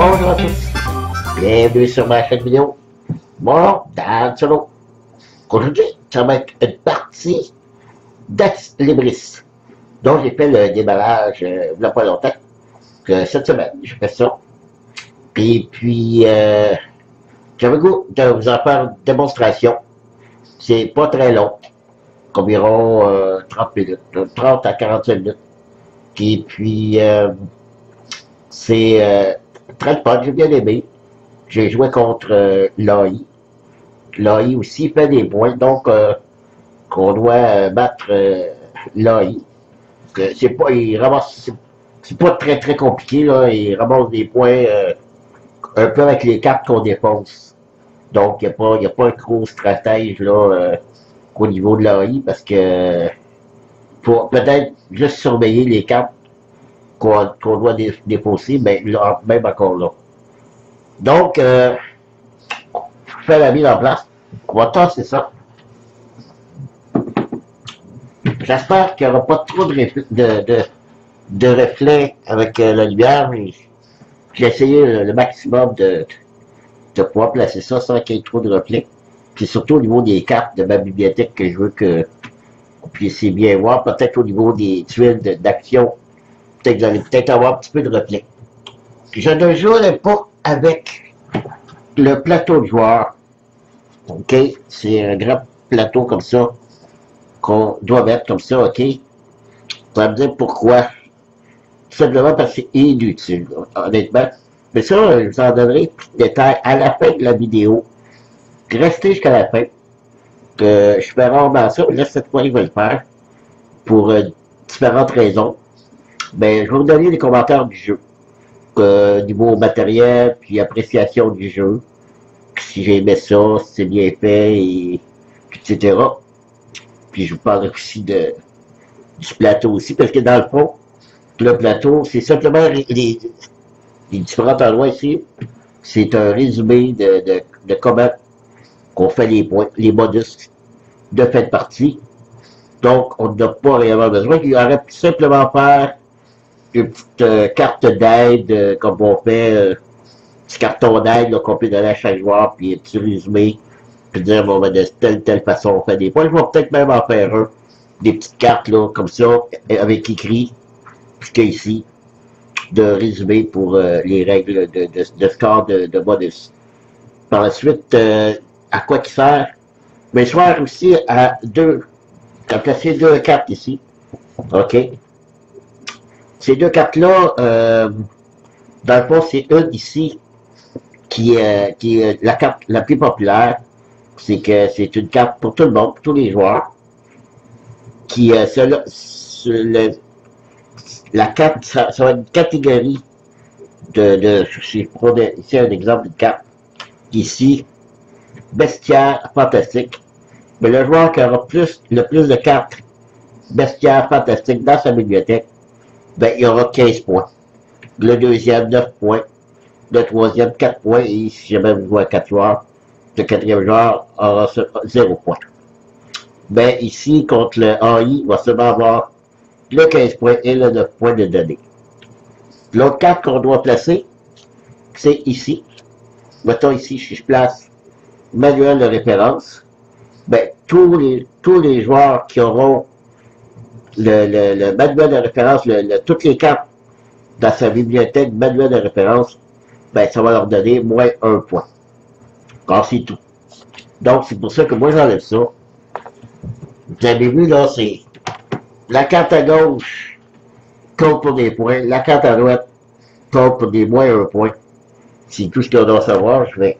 Bonjour à tous, bienvenue sur ma chaîne vidéo. Mon nom, Dan Solo. Aujourd'hui, ça va être une partie d'Ex Libris, dont j'ai fait le déballage il n'y a pas longtemps, que cette semaine, je fais ça. Puis, j'avais le goût de vous en faire une démonstration. C'est pas très long, environ 30 minutes, 30 à 45 minutes. Et puis, c'est très fun, j'ai bien aimé. J'ai joué contre l'AI. L'AI aussi fait des points, donc qu'on doit battre l'AI. C'est pas, il ramasse, c'est pas très compliqué, là. Il ramasse des points un peu avec les cartes qu'on dépense. Donc, il n'y a pas un gros stratège là au niveau de l'AI parce que faut peut-être juste surveiller les cartes qu'on doit défausser, mais là, même encore là. Donc, je fais la mise en place. On va tasser ça. J'espère qu'il n'y aura pas trop de reflets avec la lumière, mais j'ai essayé le maximum de pouvoir placer ça sans qu'il y ait trop de reflets. Puis surtout au niveau des cartes de ma bibliothèque que je veux que vous puissiez bien voir, peut-être au niveau des tuiles d'action. Peut-être que vous allez peut-être avoir un petit peu de reflet. Je ne jouerai pas avec le plateau de joueur. OK? C'est un grand plateau comme ça qu'on doit mettre comme ça, OK? Vous allez me dire pourquoi. Tout simplement parce que c'est inutile, honnêtement. Mais ça, je vous en donnerai plus de détails à la fin de la vidéo. Restez jusqu'à la fin. Je fais rarement ça, là, cette fois, je vais le faire. Pour différentes raisons. Ben, je vais vous donner les commentaires du jeu. Niveau matériel, puis appréciation du jeu. Si j'ai aimé ça, si c'est bien fait, et, etc. Puis je vous parlerai aussi du plateau aussi, parce que dans le fond, le plateau, c'est simplement les différents endroits ici. C'est un résumé de comment qu'on fait les points, les bonus de fin de partie. Donc, on n'a pas réellement besoin. Il aurait pu simplement faire une petite carte d'aide, comme on fait, petit carton d'aide qu'on peut donner à chaque joueur, puis un petit résumé, puis dire, bon, ben, de telle façon, on fait des points. Je vais peut-être même en faire un, des petites cartes, là, comme ça, avec écrit, jusqu'à ici, de résumé pour les règles de score de bonus. Par la suite, à quoi qui sert? Mais je sert aussi à placer deux cartes ici. OK? Ces deux cartes-là, dans le fond, c'est une ici qui est la carte la plus populaire. C'est que c'est une carte pour tout le monde, pour tous les joueurs. Qui, la carte, ça va être une catégorie je prends ici un exemple de carte. Ici, bestiaire fantastique. Mais le joueur qui aura le plus de cartes bestiaire fantastique dans sa bibliothèque, ben, il y aura 15 points. Le deuxième, 9 points. Le troisième, 4 points. Et si jamais vous jouez à 4 joueurs, le quatrième joueur aura 0 points. Ben, ici, contre le AI, il va seulement avoir le 15 points et le 9 points de données. L'autre carte qu'on doit placer, c'est ici. Mettons ici, si je place manuel de référence, ben, tous les joueurs qui auront le manuel de référence, toutes les cartes dans sa bibliothèque manuel de référence, ben, ça va leur donner moins 1 point. Alors, c'est tout. Donc, c'est pour ça que moi, j'enlève ça. Vous avez vu, là, c'est la carte à gauche compte pour des points, la carte à droite compte pour des moins 1 point. C'est tout ce qu'on doit savoir. Je vais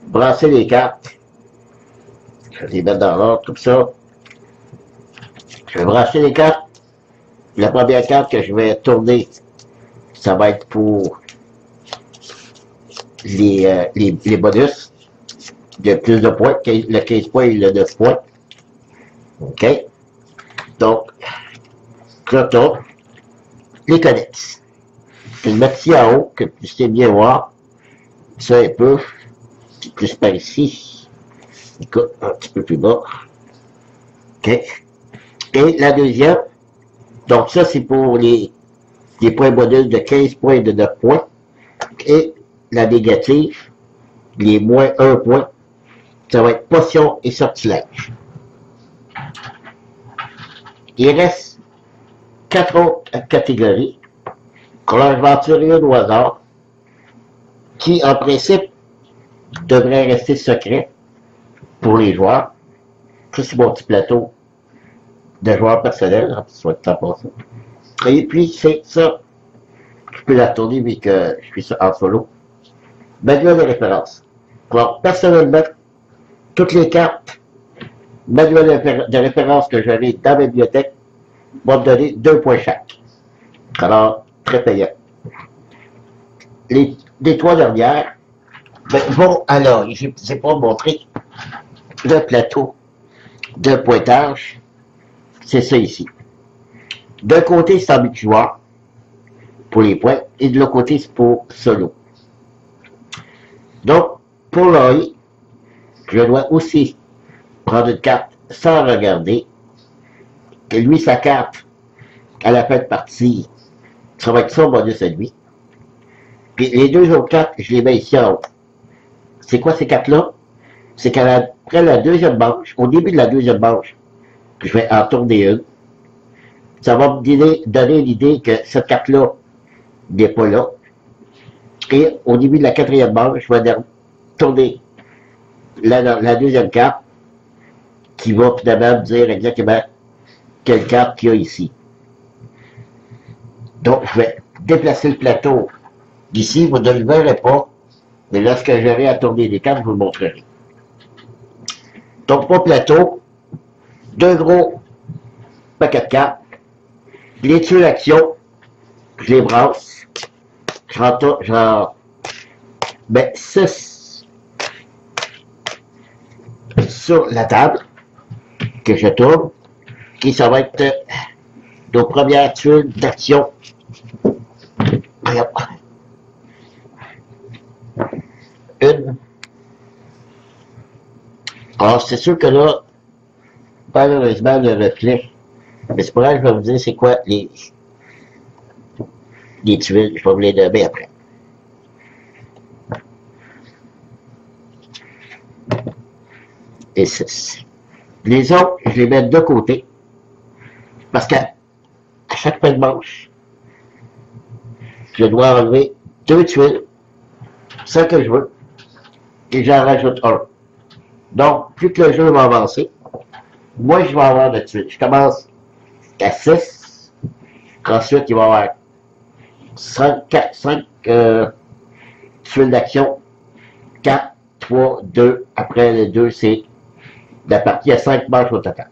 brasser les cartes. Je vais les mettre dans l'ordre, comme ça. Je vais brasser les cartes. La première carte que je vais tourner, ça va être pour les bonus de plus de points, le 15 points et le 9 points. OK? Donc, cloton, les codex. Je vais le mettre ici en haut, que vous puissiez bien voir. Ça un peu, plus par ici. Écoute, un petit peu plus bas. OK? Et la deuxième, donc ça c'est pour les points bonus de 15 points et de 9 points. Et la négative, les moins 1 point, ça va être potion et sortilège. Il reste 4 autres catégories. Alors, je vais en tirer une au hasard, qui, en principe, devrait rester secret pour les joueurs. Ça, c'est mon petit plateau de joueurs personnels, hein, soit de temps passé. Et puis, c'est ça. Je peux la tourner vu que je suis en solo. Manuel de référence. Alors, personnellement, toutes les cartes manuel de référence que j'avais dans ma bibliothèque vont me donner 2 points chaque. Alors, très payant. Les 3 dernières, ben, bon, alors, je ne sais pas montrer le plateau de pointage. C'est ça ici. D'un côté, c'est en multijoueur pour les points, et de l'autre côté, c'est pour solo. Donc, pour l'AI, je dois aussi prendre une carte sans regarder. Et lui, sa carte, à la fin de partie, ça va être son bonus à lui. Puis les 2 autres cartes, je les mets ici en haut. C'est quoi ces cartes-là? C'est qu'après la deuxième manche, au début de la deuxième manche, je vais en tourner une. Ça va me donner l'idée que cette carte-là n'est pas là. Et au début de la 4e manche, je vais tourner la deuxième carte qui va finalement me dire exactement quelle carte qu'il y a ici. Donc, je vais déplacer le plateau d'ici, vous ne le verrez pas, mais lorsque j'aurai à tourner des cartes, je vous le montrerai. Donc, mon plateau, 2 gros paquets de cartes, les tueurs d'action, je les brasse, j'en mets 6 sur la table, que je tourne, et ça va être nos premières tuiles d'action. Une. Alors, c'est sûr que là, malheureusement, le reflet, mais c'est pour ça que je vais vous dire c'est quoi les tuiles, je vais vous les nommer après. Et 6. Les autres, je les mets de côté, parce qu'à chaque fin de manche, je dois enlever 2 tuiles, celles que je veux, et j'en rajoute 1. Donc, plus que le jeu va avancer, moi je vais avoir de tuiles. Je commence à 6, ensuite il va y avoir 5 tuiles d'action, 4, 3, 2, après le 2 c'est la partie à 5 manches au total.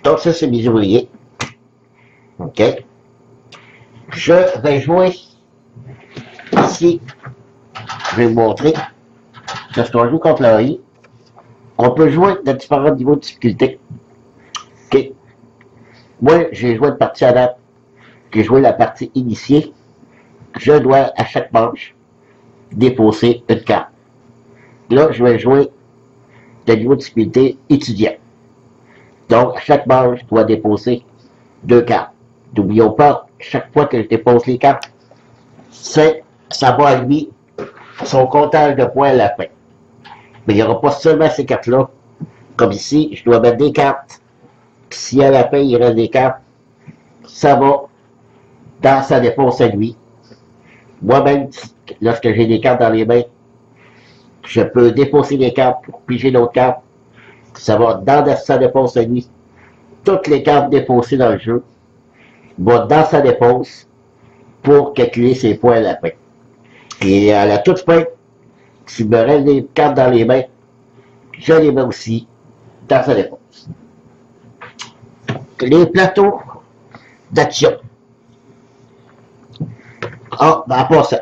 Donc ça c'est mes ouvriers. OK. Je vais jouer ici. Je vais vous montrer. Lorsqu'on joue contre l'AI, on peut jouer de différents niveaux de difficulté. OK. Moi, j'ai joué une partie à date. J'ai joué la partie initiée. Je dois, à chaque manche, déposer une carte. Là, je vais jouer de niveau de difficulté étudiant. Donc, à chaque manche, je dois déposer 2 cartes. N'oublions pas, chaque fois que je dépose les cartes, ça va à lui son comptage de points à la fin. Mais il n'y aura pas seulement ces cartes-là. Comme ici, je dois mettre des cartes. Si à la fin, il reste des cartes, ça va dans sa dépense à lui. Moi-même, lorsque j'ai des cartes dans les mains, je peux déposer des cartes pour piger d'autres cartes. Ça va dans sa dépense à lui. Toutes les cartes déposées dans le jeu vont dans sa dépense pour calculer ses points à la fin. Et à la toute fin, s'il me reste des cartes dans les mains, je les mets aussi dans sa dépense. Les plateaux d'action. Ah, ben à part ça,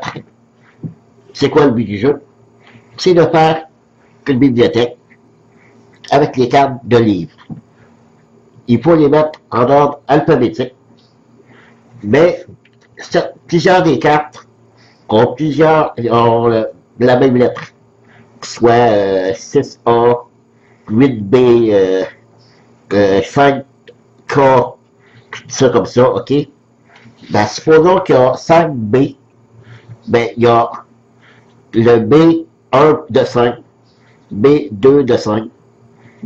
c'est quoi le but du jeu? C'est de faire une bibliothèque avec les cartes de livres. Il faut les mettre en ordre alphabétique, mais plusieurs des cartes ont la même lettre, soit 6A, 8B, 5K, ça comme ça, ok? Ben, supposons qu'il y a 5B ben, il y a le B1 de 5, B2 de 5,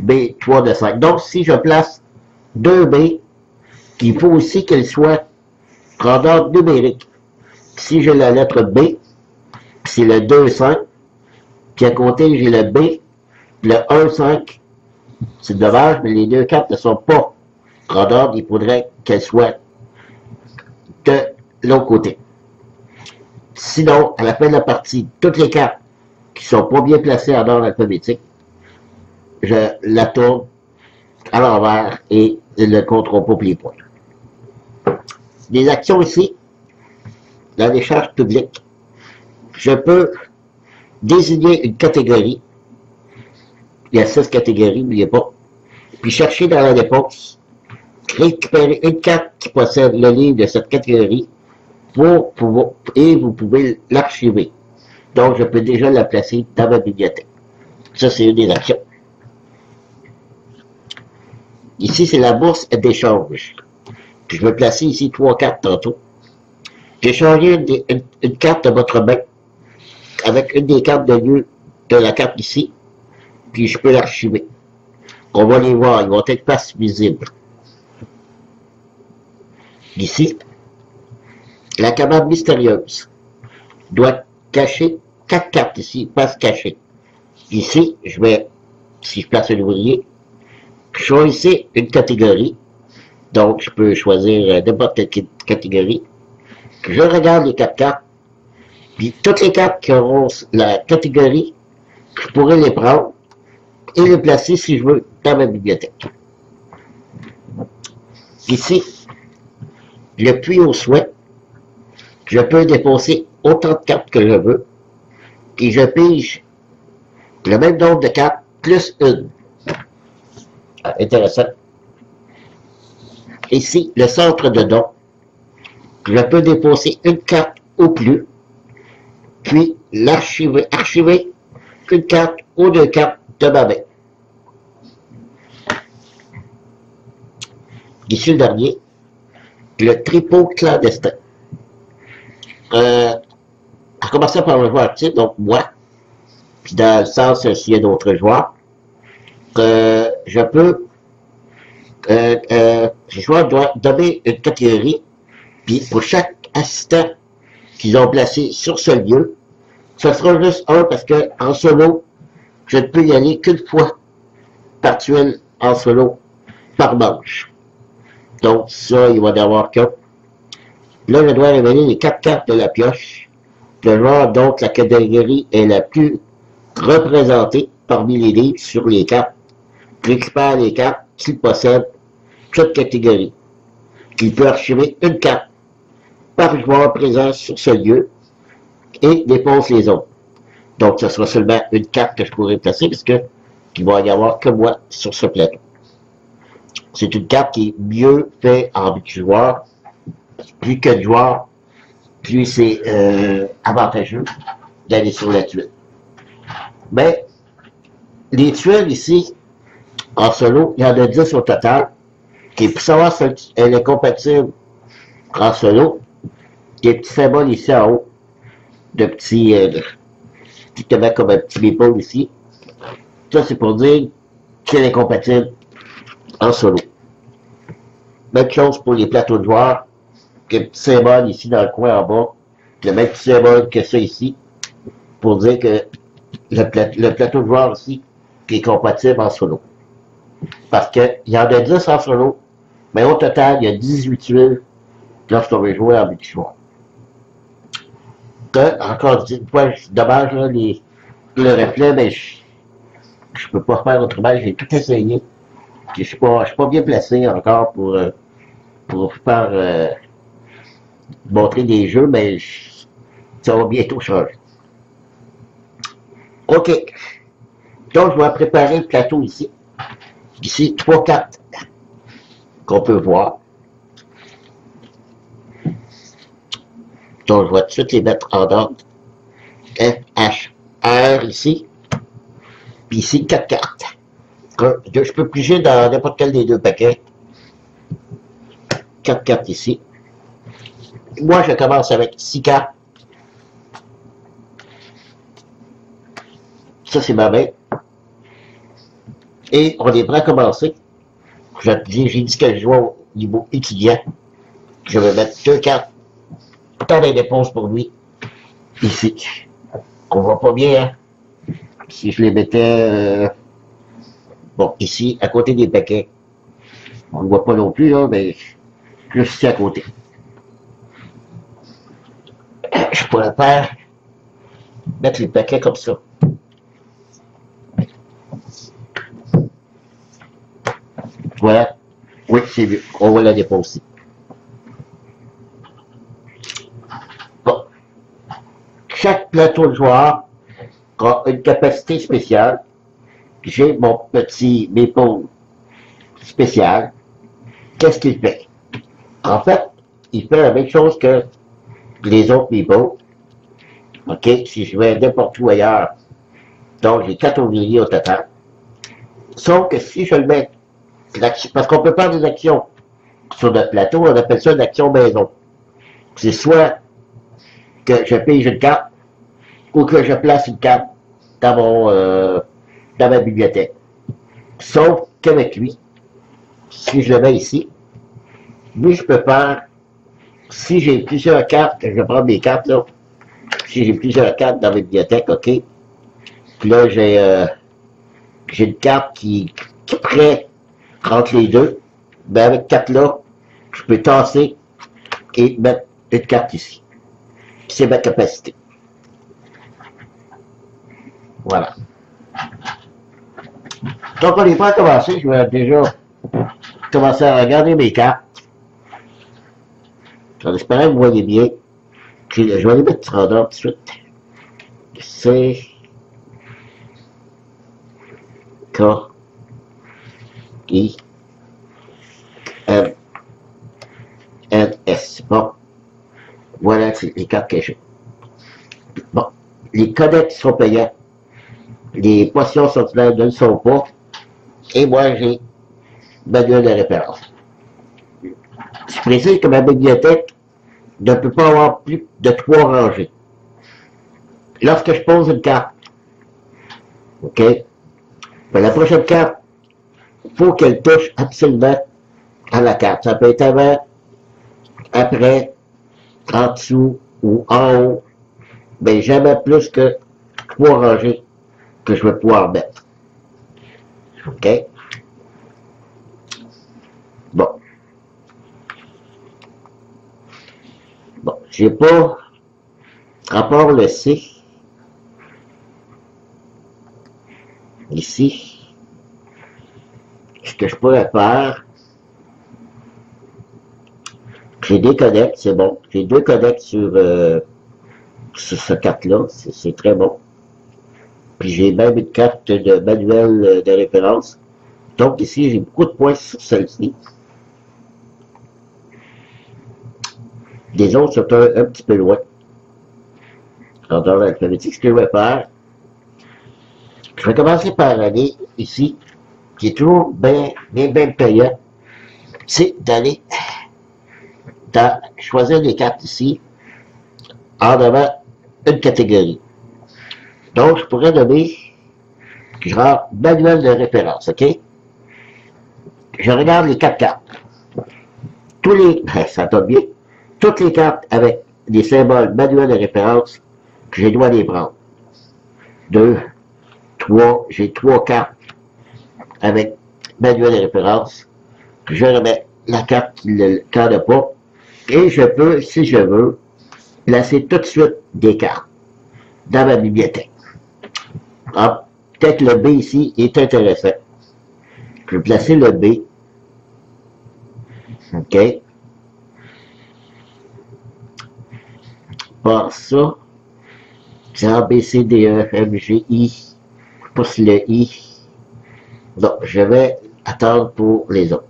B3 de 5. Donc, si je place 2B, il faut aussi qu'elle soit en ordre numérique. Si j'ai la lettre B, c'est le 2,5, puis à côté, j'ai le B, le 1,5. C'est dommage, mais les deux cartes ne sont pas en ordre. Il faudrait qu'elles soient de l'autre côté. Sinon, à la fin de la partie, toutes les cartes qui sont pas bien placées en ordre alphabétique, je la tourne à l'envers et ne compteront pas les points. Les actions ici, la décharge publique, je peux désigner une catégorie. Il y a 6 catégories, n'oubliez pas. Puis chercher dans la réponse, récupérer une carte qui possède le livre de cette catégorie et vous pouvez l'archiver. Donc, je peux déjà la placer dans ma bibliothèque. Ça, c'est une des actions. Ici, c'est la bourse d'échange. Je vais placer ici 3 cartes tantôt. J'ai changé une carte de votre main avec une des cartes de lieu de la carte ici, puis je peux l'archiver. On va les voir, ils vont être pas visibles. Ici, la cabane mystérieuse doit cacher 4 cartes ici, passe cachée. Ici, je vais, si je place un ouvrier, choisir une catégorie. Donc, je peux choisir n'importe quelle catégorie. Je regarde les 4 cartes. Puis, toutes les cartes qui auront la catégorie, je pourrais les prendre et les placer, si je veux, dans ma bibliothèque. Ici, le puits au souhait, je peux déposer autant de cartes que je veux. Et je pige le même nombre de cartes plus une. Ah, intéressant. Ici, le centre de don. Je peux déposer une carte ou plus, puis l'archiver, archiver une carte ou 2 cartes de ma main. Ici le dernier, le tripot clandestin. À commencer par le joueur actif, donc moi, puis dans le sens s'il y a d'autres joueurs, je peux, les joueurs doivent donner une catégorie, puis pour chaque assistant qu'ils ont placé sur ce lieu, ce sera juste un parce que en solo, je ne peux y aller qu'une fois par duel en solo par manche. Donc ça, il va y avoir qu'un. Là, je dois révéler les 4 cartes de la pioche. Le joueur, donc, la catégorie est la plus représentée parmi les livres sur les cartes. Récupère les cartes qu'il possède, toute catégorie. Il peut archiver une carte par joueur présent sur ce lieu et dépose les autres. Donc, ce sera seulement une carte que je pourrais placer puisque il va y avoir que moi sur ce plateau. C'est une carte qui est mieux faite en multijoueur. Plus que de joueurs, plus c'est avantageux d'aller sur la tuile. Mais les tuiles ici, en solo, il y en a 10 au total. Et pour savoir si elle est compatible en solo, il y a des petits symboles ici en haut, de petits, comme un petit maple ici. Ça, c'est pour dire qu'elle est compatible en solo. Même chose pour les plateaux de joueurs. Il y a un petit symbole ici dans le coin en bas. Le même petit symbole que ça ici. Pour dire que le plateau de joueurs ici qui est compatible en solo. Parce qu'il y en a 10 en solo, mais au total, il y a 18 tuiles lorsqu'on veut jouer en multijoueur. Encore une fois, c'est dommage là, le reflet, mais je peux pas faire autrement. J'ai tout essayé. Je suis pas bien placé encore pour faire montrer des jeux, mais ça va bientôt changer. OK. Donc, je vais préparer le plateau ici. Ici, 3 cartes qu'on peut voir. Donc, je vais tout de suite les mettre en ordre. F, H, R ici. Puis ici, 4 cartes. Je peux piger dans n'importe quel des 2 paquets. 4 cartes ici. Moi, je commence avec 6 cartes. Ça, c'est ma main. Et on est prêt à commencer. J'ai dit que je joue au niveau étudiant. Je vais mettre 2 cartes dans les réponses pour lui. Ici. On voit pas bien, hein? Si je les mettais, bon, ici, à côté des paquets. On ne voit pas non plus, là, mais juste ici à côté. Je pourrais faire mettre les paquets comme ça. Voilà. Oui, c'est mieux. On va la déposer. Bon. Chaque plateau de joueur a une capacité spéciale. J'ai mon petit maple spécial. Qu'est-ce qu'il fait? En fait, il fait la même chose que les autres meeples. OK? Si je vais n'importe où ailleurs, donc j'ai 4 ouvriers au total. Sauf que si je le mets, parce qu'on peut faire des actions sur notre plateau, on appelle ça une action maison. C'est soit que je pige une carte, ou que je place une carte dans dans ma bibliothèque. Sauf qu'avec lui, si je le mets ici, lui, je peux faire, si j'ai plusieurs cartes, je vais prendre des cartes, là. Si j'ai plusieurs cartes dans ma bibliothèque, OK. Puis là, j'ai une carte qui est prête entre les deux. Mais avec cette carte-là, je peux tasser et mettre une carte ici. C'est ma capacité. Voilà. Donc, on n'est pas à commencer. Je vais déjà commencer à regarder mes cartes. En espérant que vous voyez bien. Je vais les mettre en ordre tout de suite. C, K, I, M, N, S. Bon. Voilà les cartes que j'ai. Bon. Les codex sont payants. Les potions sortilèges ne le sont pas. Et moi, j'ai manuel de référence. Je précise que ma bibliothèque ne peut pas avoir plus de 3 rangées. Lorsque je pose une carte, OK, ben la prochaine carte, il faut qu'elle touche absolument à la carte. Ça peut être avant, après, en dessous ou en haut, mais jamais plus que 3 rangées que je vais pouvoir mettre. OK? Bon. Bon, j'ai pas, à part le C, ici, ce que je pourrais faire, j'ai des codex, c'est bon. J'ai 2 codex sur cette carte-là, c'est très bon. Puis j'ai même une carte de manuel de référence. Donc ici, j'ai beaucoup de points sur celle-ci. Les autres sont un petit peu loin. En ordre alphabétique, ce que je vais faire, je vais commencer par aller ici, qui est toujours bien payant, c'est d'aller choisir les cartes ici, en avant une catégorie. Donc, je pourrais donner, genre, manuel de référence, OK? Je regarde les 4 cartes. Ça tombe bien, toutes les cartes avec des symboles manuels de référence, que je dois les prendre. 2, 3, j'ai 3 cartes avec manuel de référence. Je remets la carte qui ne le cadre pas. Et je peux, si je veux, placer tout de suite des cartes dans ma bibliothèque. Ah, peut-être le B ici est intéressant. Je vais placer le B. OK. Par ça, c'est A, B, C, D, E, F, G, I. Je pousse le I. Donc, je vais attendre pour les autres.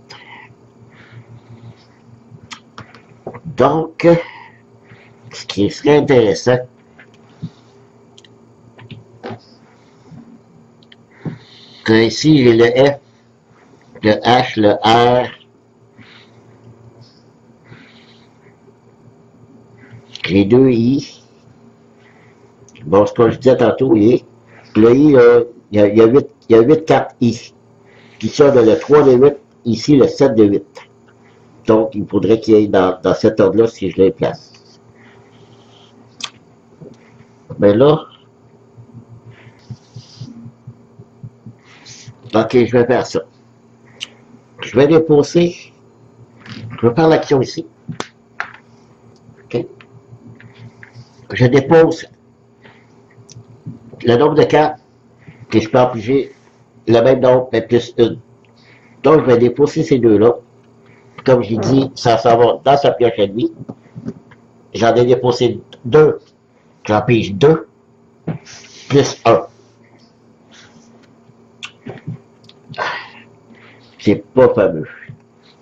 Donc, ce qui serait intéressant, que ici j'ai le F, le H, le R, j'ai 2 I. Bon, ce que je disais tantôt, oui. Le I, là, il y a 8 cartes I. Puis ça, on a le 3 de 8, ici le 7 de 8. Donc, il faudrait qu'il y ait dans cet ordre-là si je les place. Mais là, ok, je vais faire ça. Je vais déposer, je vais faire l'action ici. Ok. Je dépose le nombre de cartes que je peux empiger le même nombre, mais plus une. Donc, je vais déposer ces deux-là. Comme j'ai dit, ça s'en va dans sa pioche à lui. J'en ai déposé deux. J'en pige deux, plus un. C'est pas fameux.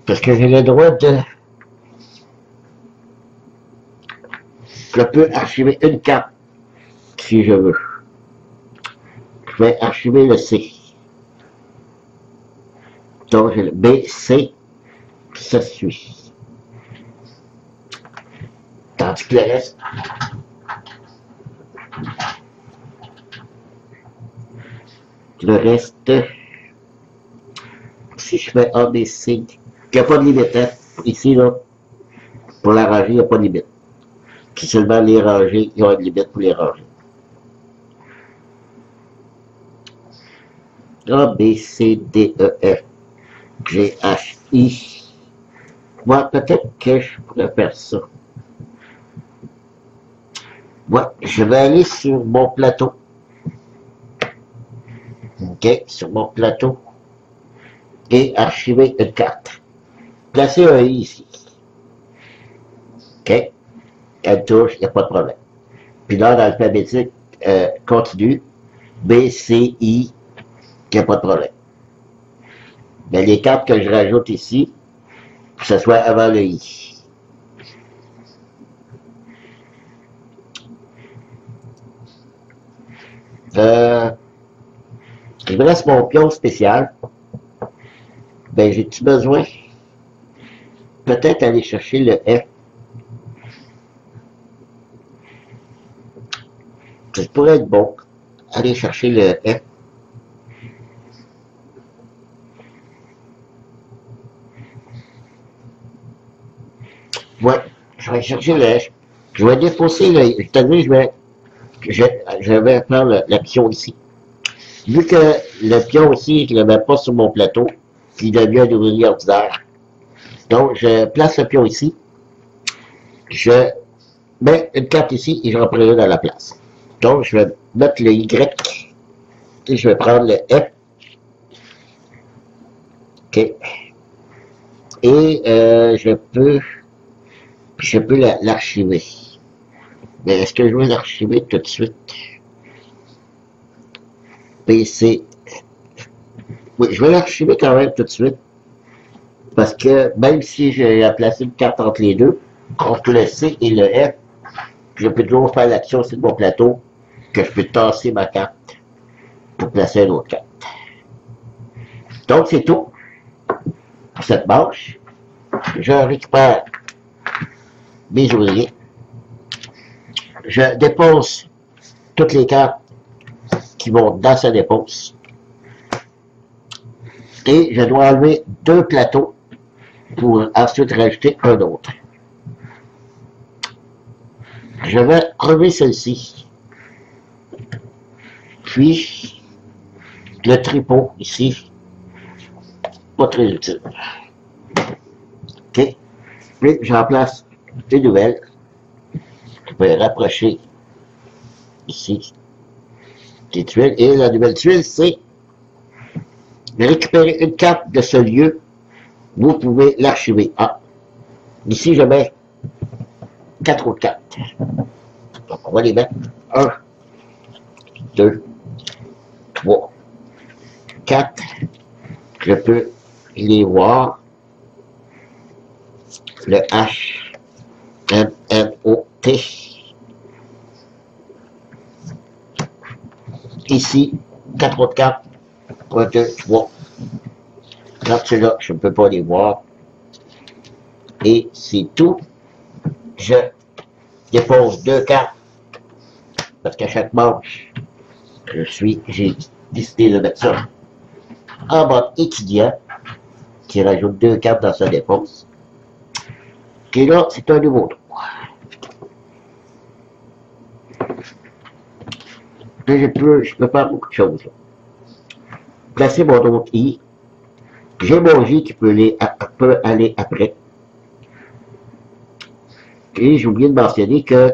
Parce que j'ai le droit de... Je peux archiver une carte, si je veux. Je vais archiver le C. Donc, j'ai le B, C, puis ça suit. Tandis que le reste, si je fais A, B, C, il n'y a pas de limite, hein. Ici, là, pour la ranger, il n'y a pas de limite. Puis seulement les ranger, il y a une limite pour les ranger. A, B, C, D, E, F, G, H, I. Moi, peut-être que je pourrais faire ça. Moi, je vais aller sur mon plateau. OK, sur mon plateau. Et archiver une carte. Placer un I ici. OK. Elle touche, il n'y a pas de problème. Puis là, dans l'alphabétique, continue. B, C, I, il n'y a pas de problème. Mais les cartes que je rajoute ici, que ce soit avant le I. Il me reste mon pion spécial. Ben, j'ai-tu besoin? Peut-être aller chercher le F. Ça pourrait être bon. Aller chercher le F. Ouais, je vais chercher le F. Je vais défausser le... C'est-à-dire, je vais faire l'action ici. Vu que le pion ici, je ne le mets pas sur mon plateau, il devient un ouvrier ordinaire. Donc, je place le pion ici. Je mets une carte ici et je reprends une à la place. Donc, je vais mettre le Y et je vais prendre le F. OK. Et je peux l'archiver. Mais est-ce que je vais l'archiver tout de suite? PC. Oui, je vais l'archiver quand même tout de suite. Parce que même si j'ai placé une carte entre les deux, entre le C et le F, je peux toujours faire l'action sur mon plateau que je peux tasser ma carte pour placer une autre carte. Donc c'est tout pour cette manche. Je récupère mes ouvriers. Je dépose toutes les cartes qui vont dans sa dépose. Et je dois enlever deux plateaux pour ensuite rajouter un autre. Je vais enlever celle-ci. Puis, le tripot ici, pas très utile. OK. Puis, j'en place des nouvelles. Je vais rapprocher ici les tuiles. Et la nouvelle tuile, c'est récupérer une carte de ce lieu. Vous pouvez l'archiver. Ah, ici, je mets 4 autres cartes. Donc, on va les mettre 1, 2, 3, 4. Je peux les voir. Le H, M, N, O, T. Ici, 4 autres cartes. 1, 2, 3. Là, ceux-là, je ne peux pas les voir. Et c'est tout. Je dépose deux cartes. Parce qu'à chaque manche, J'ai décidé de mettre ça en mode étudiant, qui rajoute 2 cartes dans sa dépense. Et là, c'est un nouveau trou. Là, je peux faire beaucoup de choses. Là. Placer mon autre I. J'ai mon J qui peut aller après. Et j'ai oublié de mentionner que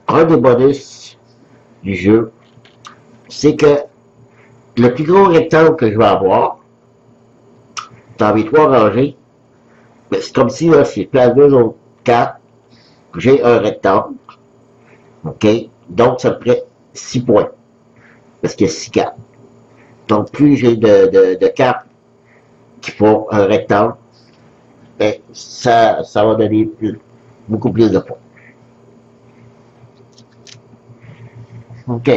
un des bonus du jeu, c'est que le plus gros rectangle que je vais avoir, dans mes 3 rangées, ben, c'est comme si là, c'est plein 2 autres 4, j'ai un rectangle. OK? Donc, ça me ferait 6 points. Parce qu'il y a 6 cartes. Donc, plus j'ai de cartes qui font un rectangle, ben, ça va donner beaucoup plus de points. OK.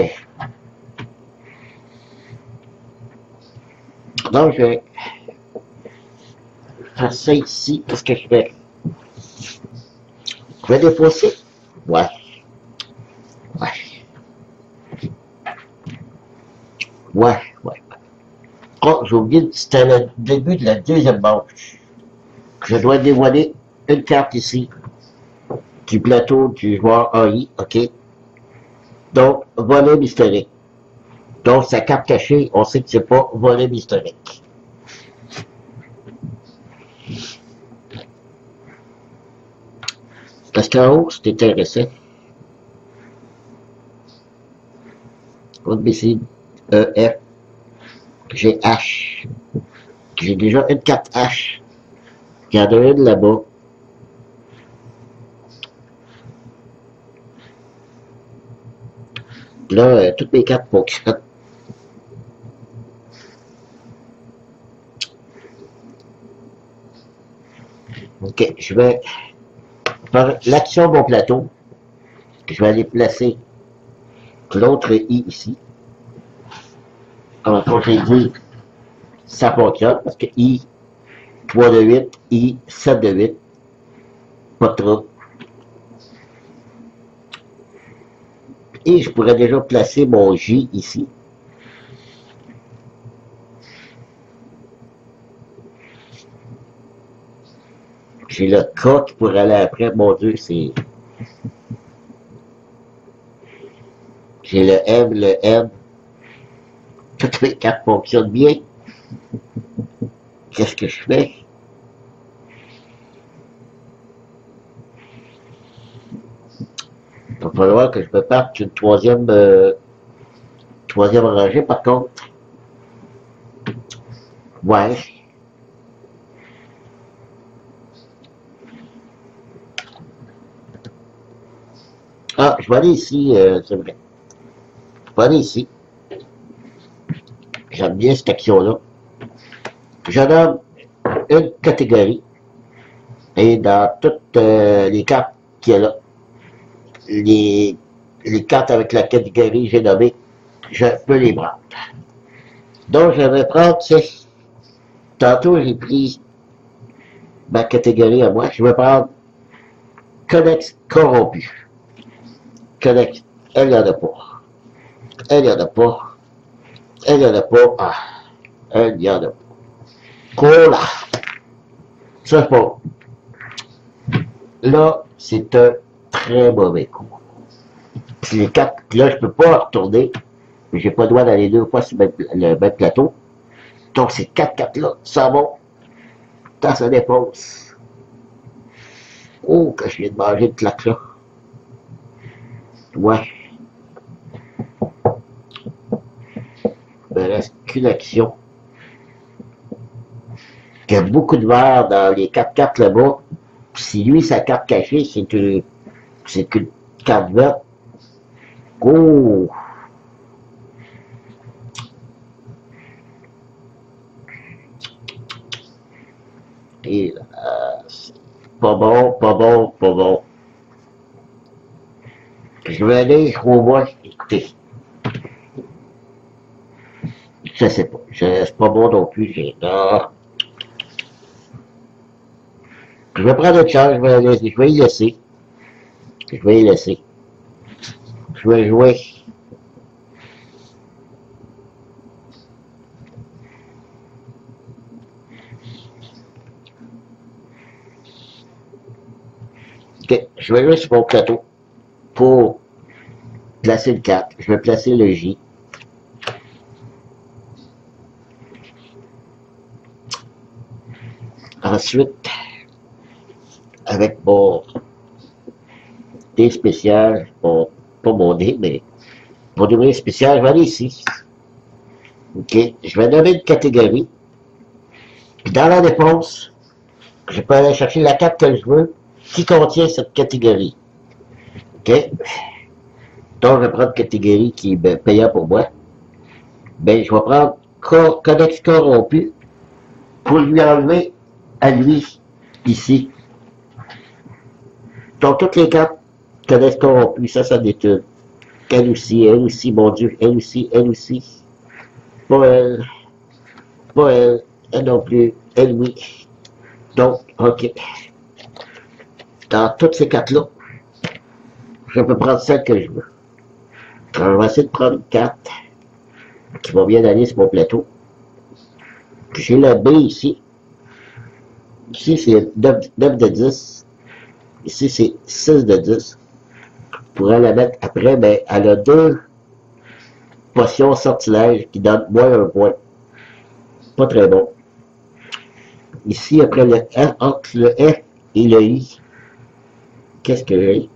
Donc, je vais faire ça ici. Qu'est-ce que je fais? Je vais défausser. Ouais. Ouais. Oh, j'ai oublié, c'était le début de la deuxième manche. Je dois dévoiler une carte ici. Du plateau du joueur AI, OK? Donc, volet historique. Donc, sa carte cachée, on sait que c'est pas volet historique. Parce qu'en haut, c'est intéressant. Code BC, F. J'ai H. J'ai déjà une carte H. Il y en a une là-bas. Là, toutes mes cartes fonctionnent. OK, je vais faire l'action de mon plateau. Je vais aller placer l'autre I ici. Comme j'ai dit, ça fonctionne parce que I 3 de 8, I 7 de 8. Pas trop. Et je pourrais déjà placer mon J ici. J'ai le K qui pourrait aller après. Mon Dieu, c'est... J'ai le M, le N. Toutes les cartes fonctionnent bien. Qu'est-ce que je fais? Il va falloir que je me parte une troisième rangée, par contre. Ouais. Ah, je vais aller ici, c'est vrai. Je vais aller ici. J'aime bien cette action-là. Je nomme une catégorie. Et dans toutes les cartes qu'il y a là, les cartes avec la catégorie que j'ai nommée, je peux les prendre. Donc, je vais prendre, tantôt j'ai pris ma catégorie à moi, je vais prendre Codex corrompu. Codex, elle n'y en a pas. Elle n'y en a pas. Elle n'y en a pas. Ah, elle n'y en a pas. Cola. Ça, c'est pas. Là, c'est un très mauvais coup. Puis les cartes, là, je peux pas retourner. J'ai pas le droit d'aller 2 fois sur le même plateau. Donc, ces 4 cartes-là, ça va dans sa dépense. Oh, que je viens de manger de claque là. Ouais. Il me reste qu'une action. Il y a beaucoup de verre dans les 4 cartes là-bas. Si lui, sa carte cachée, c'est une carte verte. Oh! Et c'est pas bon, pas bon, pas bon. Je vais aller au moins, écoutez. Je sais pas. C'est pas bon non plus. Non. Je vais prendre une chance, je vais y laisser. Je vais y laisser. Je vais jouer Ok, je vais jouer sur mon plateau pour placer le 4. Je vais placer le J. Ensuite, avec mon dé spécial, pas mon dé, mais mon dé spécial, je vais aller ici. Ok, je vais nommer une catégorie. Puis dans la réponse, je peux aller chercher la carte que je veux qui contient cette catégorie. Ok, donc je vais prendre une catégorie qui est payante pour moi. Ben, je vais prendre Codex corrompu pour lui enlever à lui ici. Donc toutes les cartes Codex corrompu, ça détruit. Elle aussi, mon Dieu, elle aussi. Pas elle, pas elle, elle non plus, elle oui. Donc, ok. Dans toutes ces cartes-là, je peux prendre celle que je veux. Alors, on va essayer de prendre une carte qui va bien aller sur mon plateau. J'ai la B ici. Ici, c'est 9 de 10. Ici, c'est 6 de 10. Je pourrais la mettre après, mais elle a 2 potions sortilèges qui donnent moins un point. Pas très bon. Ici, après le F, entre le F et le I, qu'est-ce que j'ai?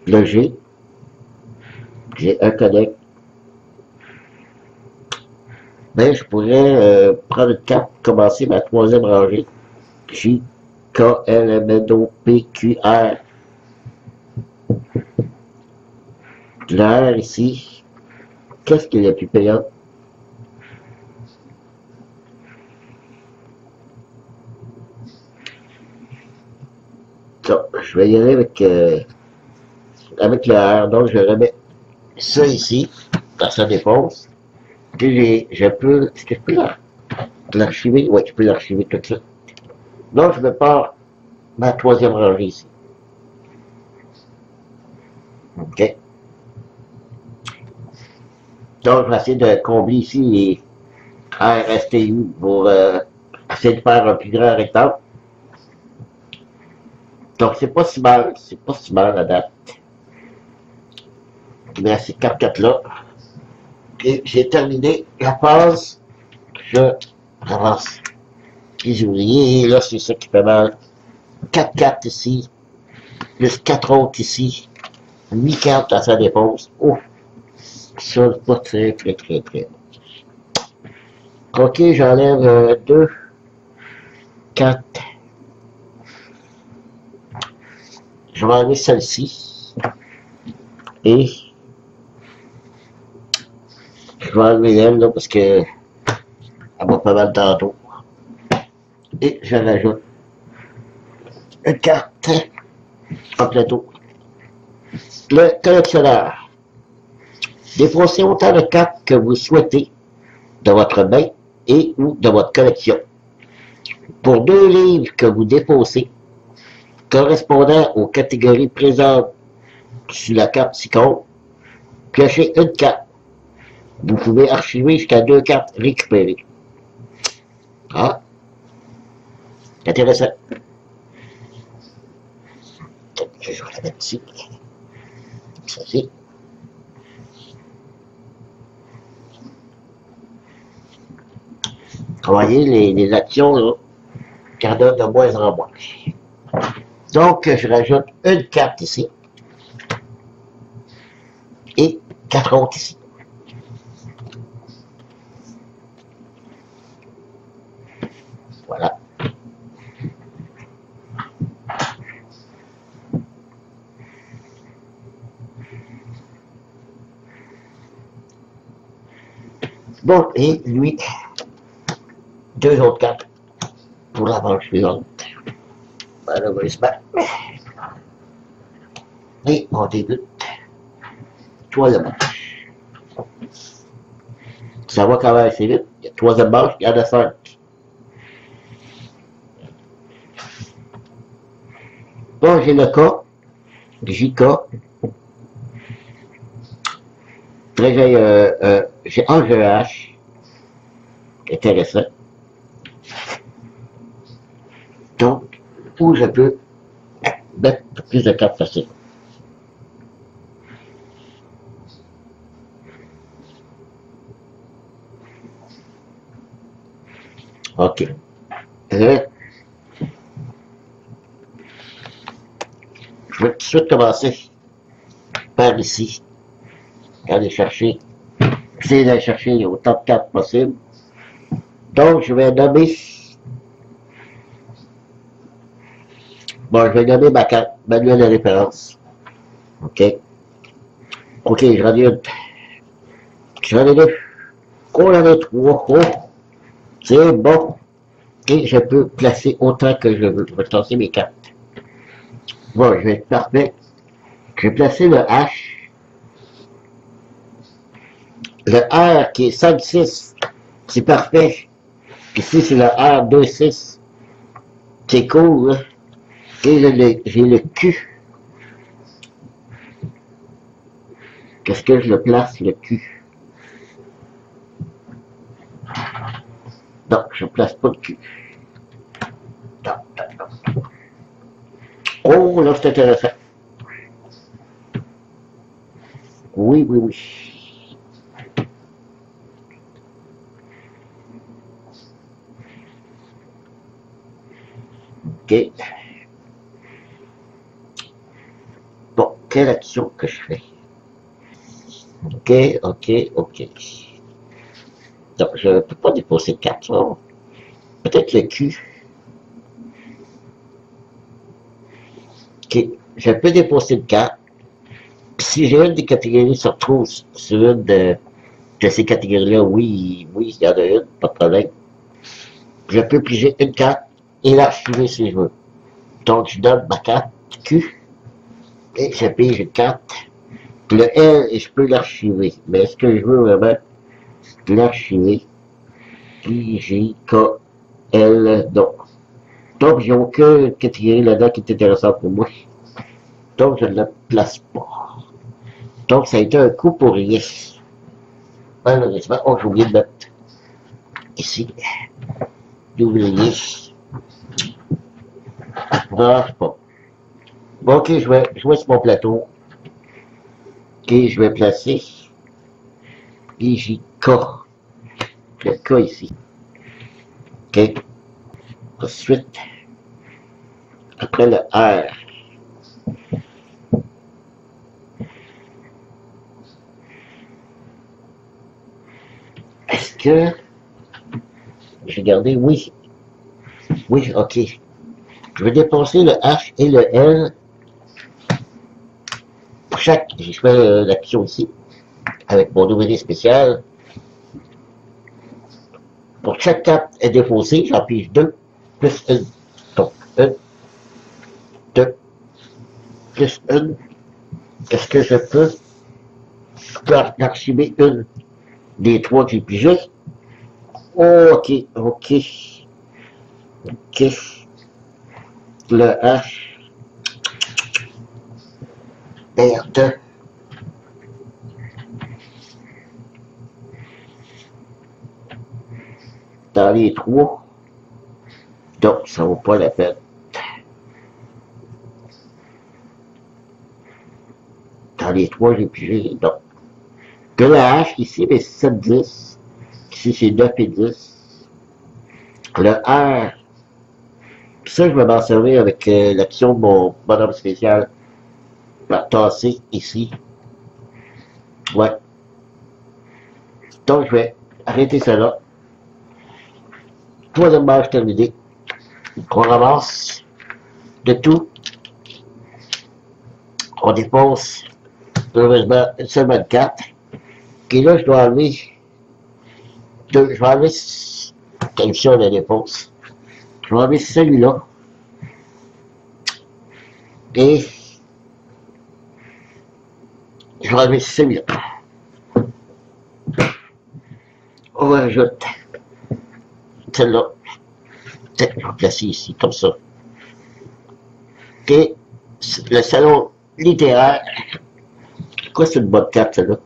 Le G. J'ai un connect. Ben, je pourrais prendre une carte, commencer ma troisième rangée. J, K, L, M, N, O, P, Q, R. Le R ici. Qu'est-ce qui est le plus payant? Donc, je vais y aller avec le R. Donc, je remets ça ici, dans sa dépense. Puis, est-ce que je peux l'archiver? Oui, je peux l'archiver tout de suite. Donc, je me pars ma troisième rangée ici. OK. Donc, je vais essayer de combler ici les RSTU pour essayer de faire un plus grand rectangle. Donc, c'est pas si mal la date. Il me reste ces 4 là. Et j'ai terminé la phase. Je avance les ouvriers. Et là, c'est ça qui fait mal. 4 cartes ici. Plus 4 autres ici. 8 cartes à sa dépense. Oh! Ça, pas très. Ok, j'enlève 2, 4. Je vais enlever celle-ci. Et je vais enlever elle là parce que elle va pas mal tantôt. Et je rajoute une carte en plateau. Le collectionneur. Déposez autant de cartes que vous souhaitez de votre main et ou de votre collection. Pour 2 livres que vous déposez, correspondant aux catégories présentes sur la carte ci-contre, piochez une carte. Vous pouvez archiver jusqu'à 2 cartes récupérées. Ah, intéressant. Je vais la mettre ici. Ça c'est. Vous voyez les actions là, qui en donnent de moins en moins. Donc, je rajoute une carte ici. Et 4 autres ici. Voilà. Bon, et lui, 2 autres cartes pour la manche suivante. Malheureusement. Et on débute. Troisième manche. Ça va quand même assez vite. Il y a troisième manche, il y en a 5. Bon, j'ai le K, JK. Après, j'ai un GH. Intéressant. Donc, où je peux mettre plus de cartes faciles. OK. Là, je vais tout de suite commencer par ici. Aller chercher. Essayer d'aller chercher autant de cartes possible. Donc, je vais nommer. Bon, je vais nommer ma carte, manuel de référence. OK. OK, j'en ai une. J'en ai deux. On en a trois. Oh, c'est bon. Et je peux placer autant que je veux. Je vais lancer mes cartes. Bon, je vais être parfait. Je vais placer le H. Le R qui est 5-6. C'est parfait. Ici, c'est le R 2-6. C'est cool, hein? Et j'ai le Q. Qu'est-ce que je le place, le Q? Non, je ne place pas le Q. Non, non, non. Oh, là, c'est intéressant. Oui, oui, oui. OK. Bon, quelle action que je fais? OK, OK, OK. Donc, je ne peux pas déposer 4. Peut-être le Q. OK, je peux déposer une carte. Si j'ai une des catégories se retrouve sur une de ces catégories-là, oui, il y en a une, pas de problème. Je peux piger une carte et l'archiver si je veux. Donc, je donne ma carte Q et je pige une carte. Le L, et je peux l'archiver. Mais est-ce que je veux vraiment l'archiver? I, J, K, L, non. Donc, j'ai aucune catégorie là-dedans qui est intéressante pour moi. Donc, je ne la place pas. Donc, ça a été un coup pour rien. Malheureusement, oh, j'ai oublié de mettre ici. J'ai oublié. Non, c'est pas. Bon, OK, je vais jouer sur mon plateau. OK, je vais placer IJK. Le K ici. OK. Ensuite, après le R. Est-ce que j'ai gardé? Oui. Oui, OK. Je vais dépenser le H et le L. Pour chaque, je fais l'action ici, avec mon DVD spécial. Pour chaque carte est déposée, j'en pige 2, plus 1. Donc, 1, 2, plus 1. Est-ce que je peux archiver une des 3 que j'ai pigées? Oh, OK, OK. OK. Le H. Merde. Dans les 3. Donc, ça vaut pas la peine. Dans les 3, j'ai pigé. Donc, que le H, ici, c'est 7, 10. Ici, c'est 9 et 10. Le R. Puis ça, je vais m'en servir avec l'action de mon bonhomme spécial. La tasser ici. Ouais. Donc, je vais arrêter cela. Troisième match terminé. On ramasse de tout. On dépose heureusement seulement 4. Et là, je dois enlever 2. Je vais enlever quelle chose de dépose. Je vais enlever celui-là. Et je vais enlever celui-là. On rajoute celle-là. Je vais placer ici, comme ça. Et le salon littéraire. Quoi, c'est une bonne carte, celle-là?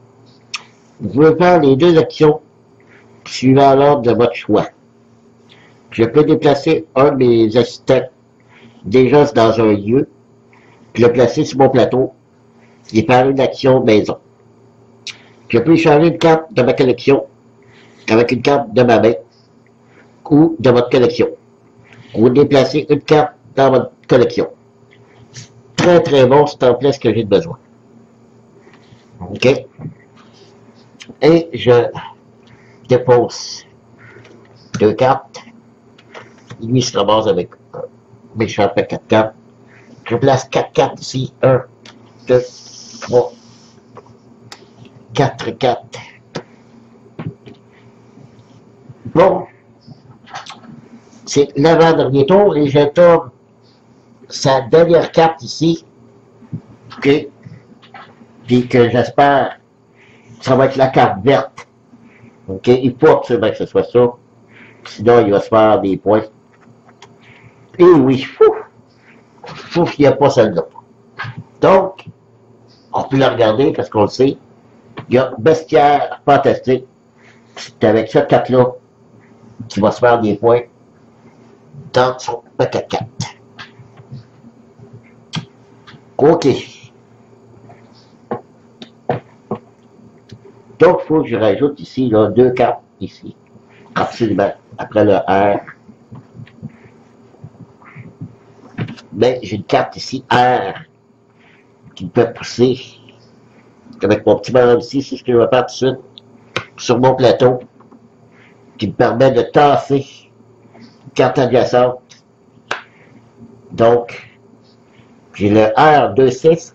Vous pouvez faire les 2 actions suivant l'ordre de votre choix. Je peux déplacer un de mes assistants déjà dans un lieu Je le placer sur mon plateau. Et faire une action maison. Je peux échanger une carte de ma collection avec une carte de ma main ou de votre collection. Ou déplacer une carte dans votre collection. Très très bon, c'est en plein ce que j'ai besoin. OK? Et je dépose 2 cartes. Lui se ramasse avec mes champs de 4 cartes. Je place 4 cartes ici. 1, 2, 3, 4 cartes. Bon. C'est l'avant-dernier tour et je tourne sa dernière carte ici. OK? Puis que j'espère que ça va être la carte verte. OK? Il faut absolument que ce soit ça. Sinon, il va se faire des points. Et oui, fou qu'il n'y a pas celle-là. Donc, on peut la regarder parce qu'on le sait. Il y a Bestiaire Fantastique. C'est avec cette carte-là qui va se faire des points dans son paquet de cartes. OK. Donc, il faut que je rajoute ici là, 2 cartes ici. Absolument. Après le R. Mais j'ai une carte ici, R, qui me fait pousser. Avec mon petit bonhomme ici, c'est ce que je vais faire tout de suite. Sur mon plateau. Qui me permet de tasser une carte adjacente. Donc, j'ai le R 2-6,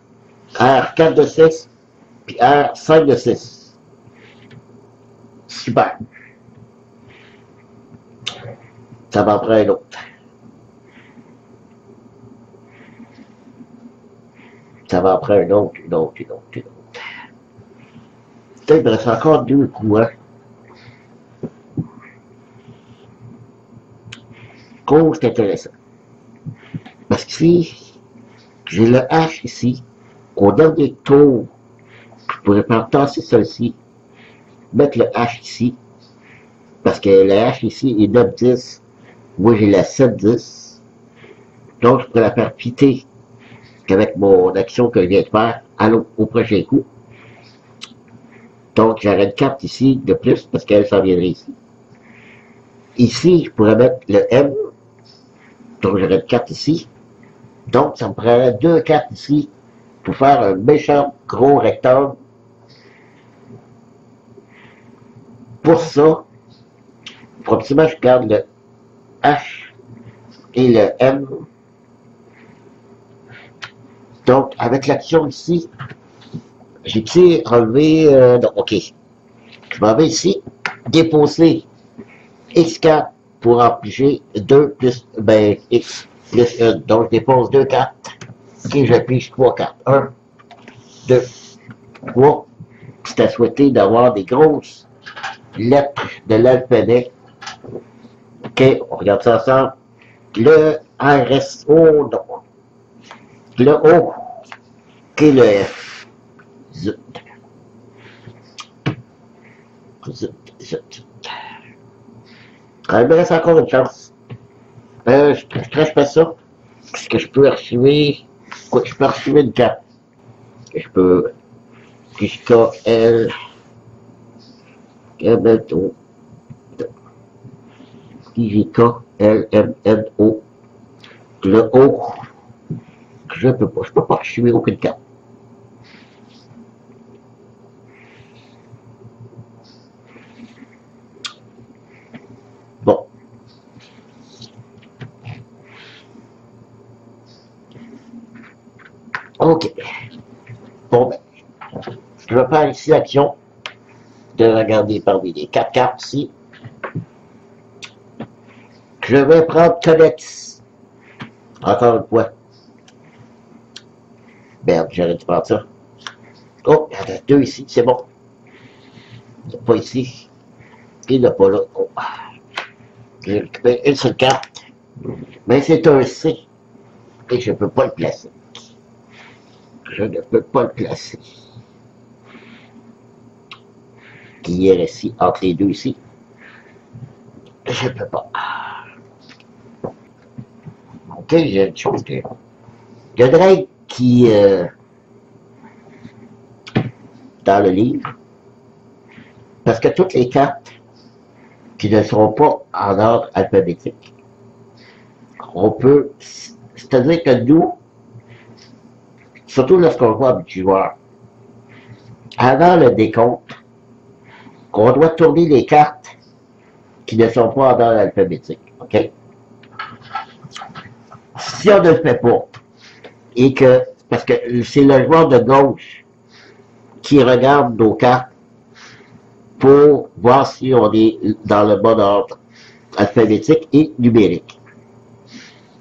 R 4-6, puis R 5-6. Super. Ça va prendre un autre. Ça va après un autre, une autre. Peut-être il me reste encore 2 coups, hein. Oh, c'est intéressant. Parce qu'ici, j'ai le H ici. Au dernier tour, je pourrais faire tasser celle-ci. Mettre le H ici. Parce que le H ici est 9-10. Moi, j'ai la 7-10. Donc, je pourrais la faire fitter avec mon action que je viens de faire au prochain coup. Donc, j'aurais une carte ici de plus parce qu'elle s'en viendrait ici. Ici, je pourrais mettre le M. Donc, j'aurais une carte ici. Donc, ça me prendrait 2 cartes ici pour faire un méchant gros rectangle. Pour ça, probablement, je garde le H et le M. Donc, avec l'action ici, j'ai pu enlever... donc, OK. Je m'en vais ici, déposer X4 pour empiger 2 plus... X plus 1. Donc, je dépose 2 cartes. OK, je pige 3 cartes. 1, 2, 3. C'est à souhaiter d'avoir des grosses lettres de l'alphabet. OK, on regarde ça ensemble. Le RSO, non. Le O, qui est le F. Zut. Il me reste encore une chance. Je fais ça. Est-ce que je peux archiver? Quoi, je peux archiver une carte. Je peux. KL. KBO. IJK-LMNO. Le O. Je peux pas archiver aucune carte. Bon. OK. Bon, ben, je vais faire ici l'action de regarder parmi les 4 cartes ici. Je vais prendre Codex. Encore une fois. Merde, j'aurais dû prendre ça. Oh, il y en a 2 ici, c'est bon. Il n'y a pas ici. Il n'y en a pas là. Oh. J'ai récupéré une seule carte. Mais c'est un C. Et je ne peux pas le placer. Je ne peux pas le placer. Qui est ici, entre les 2 ici. Je ne peux pas. OK, j'ai une chose que... Le Drake, qui, dans le livre, parce que toutes les cartes qui ne seront pas en ordre alphabétique, on peut, c'est-à-dire que nous, surtout lorsqu'on voit avec du joueur, avant le décompte, on doit tourner les cartes qui ne sont pas en ordre alphabétique. OK? Si on ne le fait pas, et que, parce que c'est le joueur de gauche qui regarde nos cartes pour voir si on est dans le bon ordre alphabétique et numérique.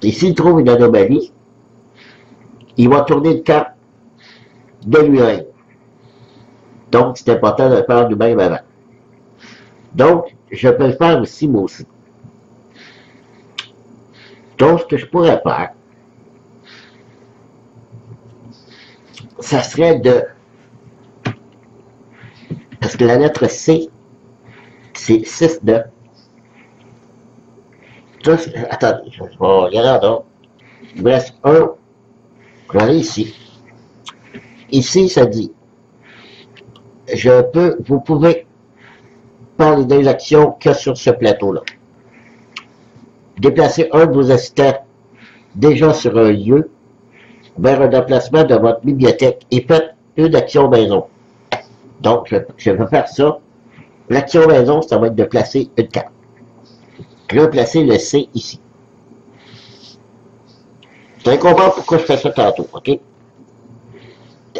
Et s'il trouve une anomalie, il va tourner une carte de lui-même. Donc, c'est important de le faire nous-mêmes avant. Donc, je peux le faire aussi, moi aussi. Donc, ce que je pourrais faire, ça serait de... Parce que la lettre C, c'est 6-9. Attendez, je vais regarder donc. Il me reste un. Je vais aller ici. Ici, ça dit, vous pouvez faire les deux actions que sur ce plateau-là. Déplacez un de vos assistants déjà sur un lieu vers un emplacement de votre bibliothèque et faites une action maison. Donc, je vais faire ça. L'action maison, ça va être de placer une carte. Je vais placer le C ici. Vous allez comprendre pourquoi je fais ça tantôt, OK? Elle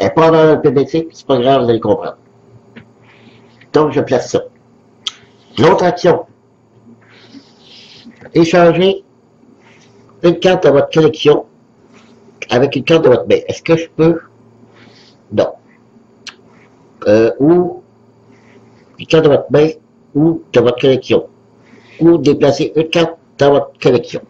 n'est pas dans le PBT, c'est pas grave, vous allez comprendre. Donc, je place ça. L'autre action. Échanger une carte de votre collection avec une carte de votre main. Est-ce que je peux? Non. Ou une carte de votre main ou de votre collection. Ou déplacer une carte dans votre collection.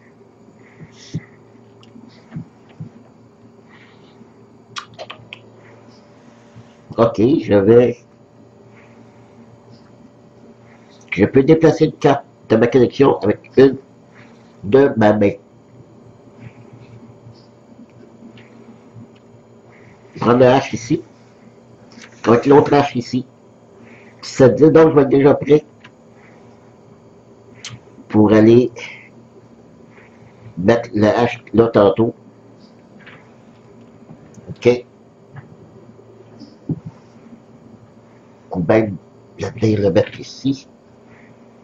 OK, je peux déplacer une carte de ma collection avec une de ma main. Prendre le H ici, avec l'autre H ici. Ça dit donc je vais être déjà prêt pour aller mettre le H là tantôt. OK. Ou bien le mettre ici.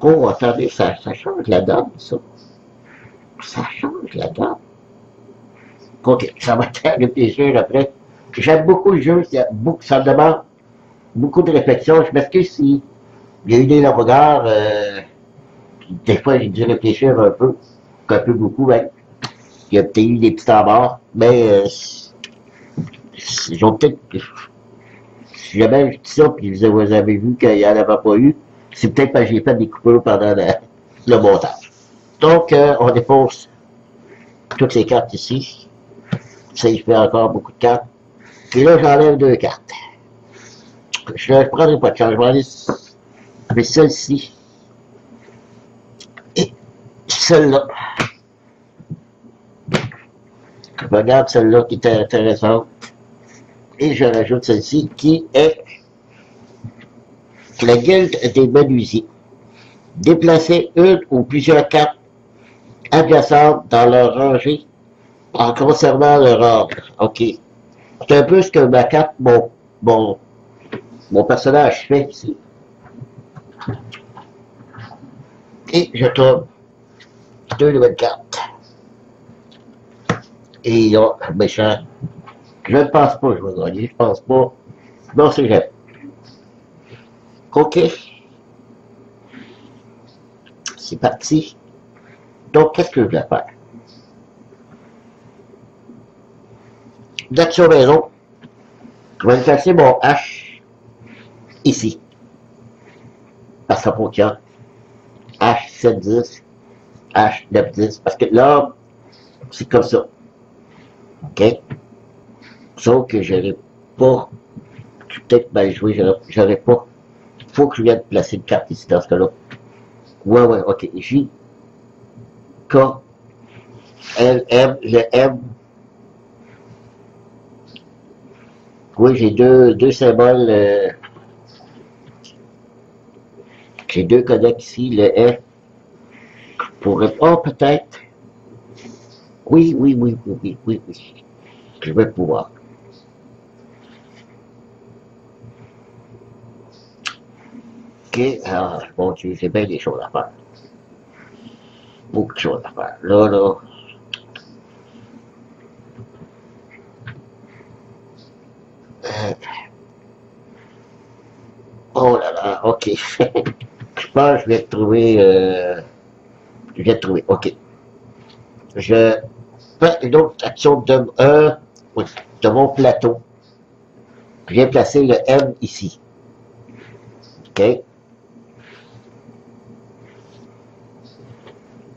Oh, attendez, ça change la donne, ça. Ça change la donne. OK, ça va être à réfléchir après. J'aime beaucoup le jeu, ça demande beaucoup de réflexion. Je m'excuse si il y a eu des regards, des fois j'ai dû réfléchir un peu beaucoup, même. Il y a peut-être eu des petits temps morts, mais ils ont peut-être, si jamais je dis ça, puis vous avez vu qu'il n'y en avait pas eu, c'est peut-être parce que j'ai fait des coupures pendant le montage. Donc, on dépose toutes les cartes ici. Ça, il fait encore beaucoup de cartes. Et là, j'enlève deux cartes. Je ne prendrai pas de chance. Je vais aller avec celle-ci. Et celle-là. Je regarde celle-là qui est intéressante. Et je rajoute celle-ci qui est la guilde des menuisiers. Déplacer une ou plusieurs cartes adjacentes dans leur rangée en conservant leur ordre. OK. C'est un peu ce que ma carte, mon personnage fait ici. Et je tourne deux nouvelles cartes. Et là, méchant. Je ne pense pas que je vais gagner, je pense pas. Non, c'est vrai. OK. C'est parti. Donc, qu'est-ce que je vais faire? D'action maison, je vais placer mon H ici. Parce que ça fonctionne. H 7-10, H 9-10. Parce que là, c'est comme ça. OK? Sauf que j'aurais pas. Je vais peut-être mal joué, j'aurais pas. Faut que je vienne placer une carte ici dans ce cas-là. Ouais, OK. J, K, L, M, le M. Oui, j'ai deux symboles. J'ai deux codecs ici, le F. Pourrait. Oh, peut-être. Oui, oui, oui, oui, oui, oui, oui. Je vais pouvoir. Ok, alors, bon Dieu, j'ai bien des choses à faire. Beaucoup de choses à faire. Là. Euh, oh là là, ok. Je pense que je vais trouver. Je vais trouver. Ok. Je fais une autre action de mon plateau. Je viens placer le M ici. OK?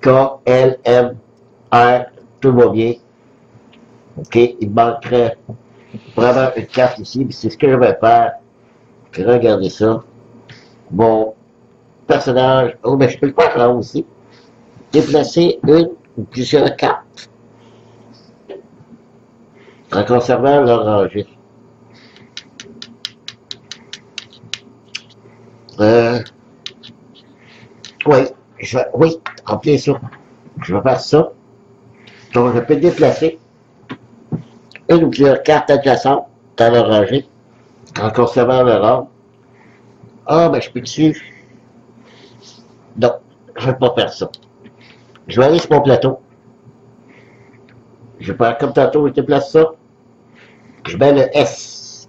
K, L, M, R, tout va bien. OK? Il manquerait vraiment une carte ici. C'est ce que je vais faire. Regardez ça. Mon personnage. Oh, mais je peux le faire là aussi. Déplacer une ou plusieurs cartes en conservant leur rangée. Euh, oui, oui, en plein ça. Je vais faire ça. Donc, je peux déplacer une ou plusieurs cartes adjacentes dans leur rangée en conservant leur ordre. Ah, ben, je peux dessus. Non, je ne vais pas faire ça. Je vais aller sur mon plateau. Je vais faire comme tantôt, je déplace ça. Je mets le S.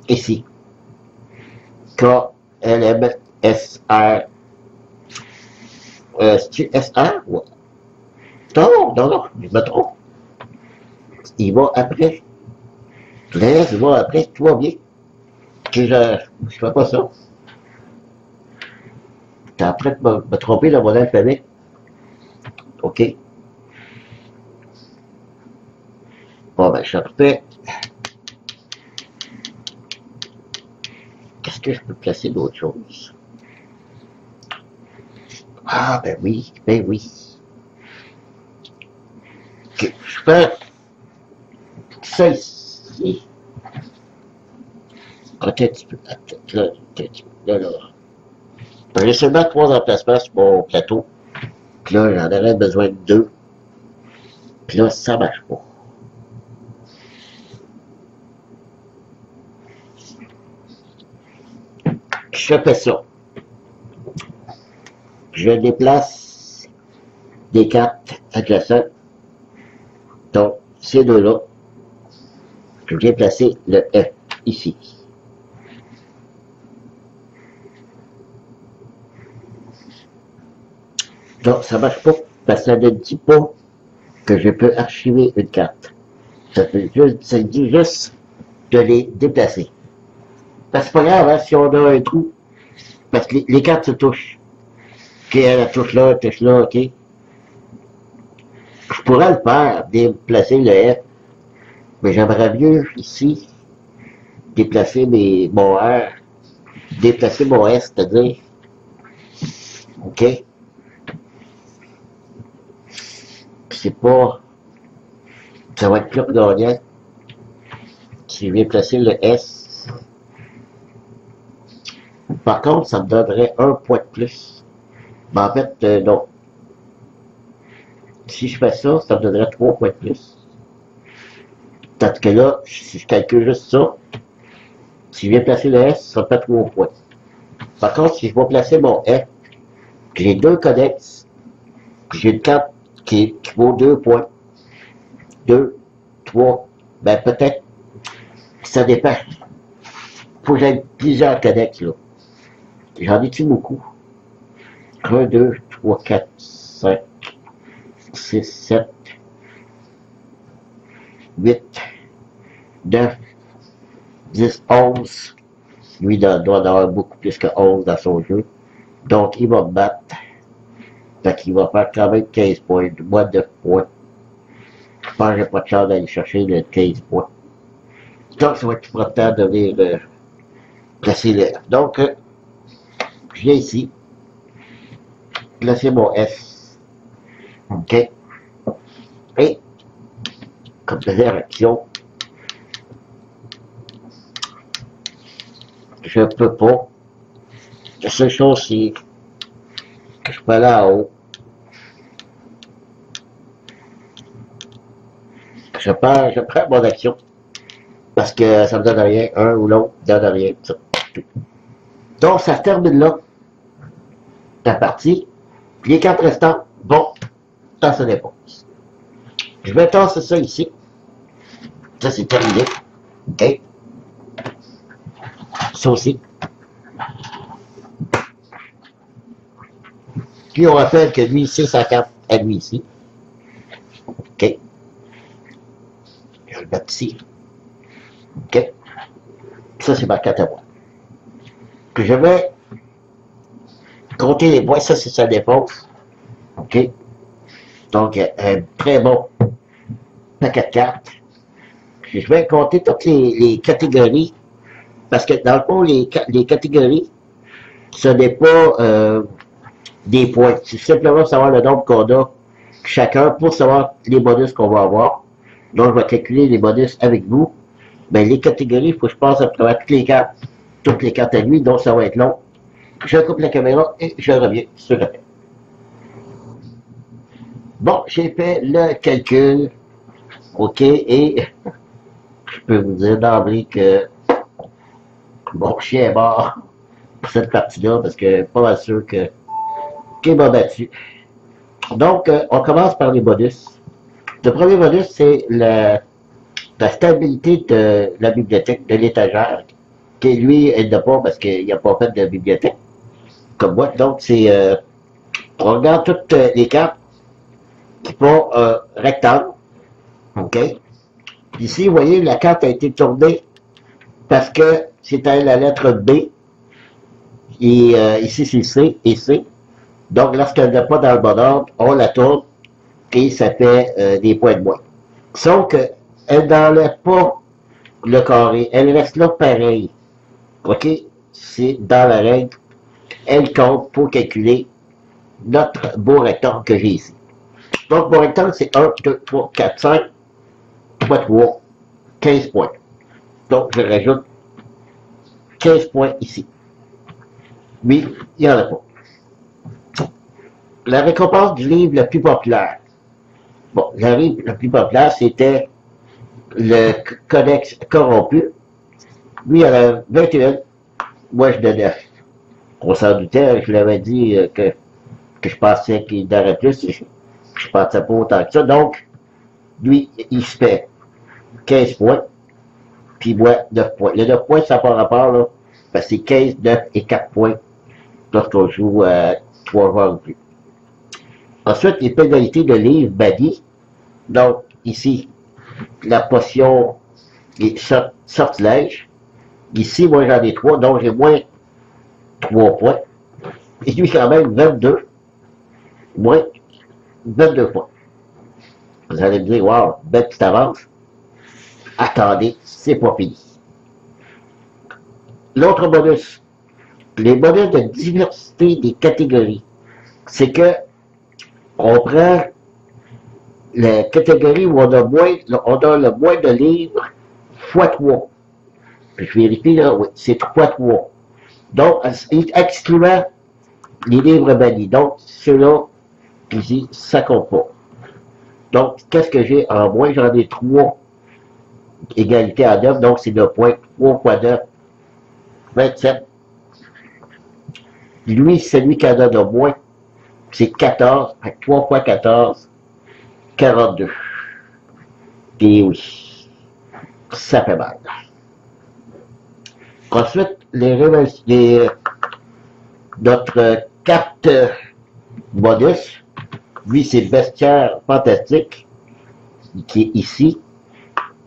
Ici. K, L, M, S, R. C'est-tu S, R? Ouais. Non, je me trompe. Il va après. Le S, il va après, tout va bien. Que je fais pas ça. T'es en train de me tromper dans mon alphabet. OK. Bon, ben, je refais. Qu'est-ce que je peux placer d'autre chose? Ah, ben oui, ben oui. OK, je fais ça ici. Attends un petit peu. Là. J'ai seulement 3 emplacements sur mon plateau. Puis là, j'en aurais besoin de 2. Puis là, ça marche pas. Je fais ça. Je déplace des cartes adjacentes. Donc, ces deux-là. Je viens placer le F ici. Donc, ça marche pas parce que ça ne dit pas que je peux archiver une carte. Ça dit juste de les déplacer. Parce que c'est pas grave, hein, si on a un trou, parce que les cartes se touchent. OK, elle touche là, OK. Je pourrais le faire, déplacer le F, mais j'aimerais mieux ici déplacer mon R, déplacer mon S, c'est-à-dire, OK? C'est pas, ça va être plus gagnant si je viens placer le S. Par contre, ça me donnerait un point de plus. Mais en fait, non. Si je fais ça, ça me donnerait 3 points de plus. Tandis que là, si je calcule juste ça, si je viens placer le S, ça me fait 3 points. Par contre, si je vais placer mon F, j'ai 2 codex, j'ai une carte qui vaut 2 points. 2, 3, ben peut-être, ça dépend. Faut que j'aille plusieurs codex, là. J'en ai-tu beaucoup? 1, 2, 3, 4, 5, 6, 7, 8, 9, 10, 11. Lui, il doit en avoir beaucoup plus que 11 dans son jeu. Donc, il va me battre. Fait qu'il va faire quand même 15 points. Moi, 9 points. Je pense que j'ai pas de chance d'aller chercher le 15 points. Donc, ça va être important de venir placer le F. Donc, je viens ici. Placer mon S. OK. Et, comme dernière action, Je peux pas. La seule chose, c'est que je peux aller en haut. Je prends mon action. Parce que ça me donne rien. Un ou l'autre donne rien. Ça. Donc, ça se termine là. La partie. Puis les cartes restantes, bon, ça se dépose. Je vais tasser ça ici. Ça, c'est terminé. OK. Ça aussi. Puis on rappelle que lui ici, sa carte à lui ici. OK. Je vais le mettre ici. OK. Ça, c'est ma carte à moi. Puis je vais compter les points. Ça, c'est sa défense. OK. Donc, un très bon paquet de cartes. Puis je vais compter toutes les catégories. Parce que dans le fond, les catégories, ce n'est pas des points. C'est simplement savoir le nombre qu'on a chacun pour savoir les bonus qu'on va avoir. Donc, je vais calculer les bonus avec vous. Ben, les catégories, il faut que je passe à travers toutes les cartes à lui, donc ça va être long. Je coupe la caméra et je reviens sur le fait. Bon, j'ai fait le calcul. OK, et je peux vous dire d'emblée que mon chien est mort pour cette partie-là, parce que pas mal sûr qu'il m'a battu. Donc, on commence par les bonus. Le premier bonus, c'est la stabilité de la bibliothèque, de l'étagère, qui lui, elle n'a pas parce qu'il n'a pas fait de bibliothèque, comme moi. Donc, c'est, on regarde toutes les cartes qui font rectangle, OK? Ici, vous voyez, la carte a été tournée parce que c'était la lettre B, et ici, c'est C et C. Donc, lorsqu'elle n'est pas dans le bon ordre, on la tourne et ça fait des points de moins. Sauf qu'elle n'enlève pas le carré, elle reste là pareil. OK? C'est dans la règle. Elle compte pour calculer notre beau rectangle que j'ai ici. Donc, mon rectangle, c'est 1, 2, 3, 4, 5, 3, 3, 15 points. Donc, je rajoute 15 points ici. Oui, il n'y en a pas. La récompense du livre le plus populaire. Bon, le livre le plus populaire, c'était le Codex corrompu. Lui, il en a 21. Moi, je donnais. On s'en doutait, je l'avais dit que je pensais qu'il donnerait plus. Je pensais pas autant que ça. Donc, lui, il se fait 15 points, puis moi, 9 points. Le 9 points, ça n'a pas rapport, là, parce que c'est 15, 9 et 4 points lorsqu'on joue 3 joueurs ou plus. Ensuite, les pénalités de livres bannis. Donc, ici, la potion et sortilège. Ici, moi, j'en ai 3, donc j'ai moins 3 points. Et lui, quand même, 22. Moins 22 points. Vous allez me dire, wow, belle petite avance. Attendez, c'est pas fini. L'autre bonus, les bonus de diversité des catégories, c'est que on prend la catégorie où on a le moins de livres fois 3. Je vérifie là, oui, c'est 3. Donc, excluant les livres bannis. Donc, ceux-là, ici, ça compte pas. Donc, qu'est-ce que j'ai en moins? J'en ai 3 égalités à 9, donc c'est 2 points. 3 fois 9, 27. Lui, celui qui en a le moins, c'est 14. 3 fois 14, 42. Et oui, ça fait mal. Ensuite, notre carte bonus, lui, c'est bestiaire fantastique, qui est ici.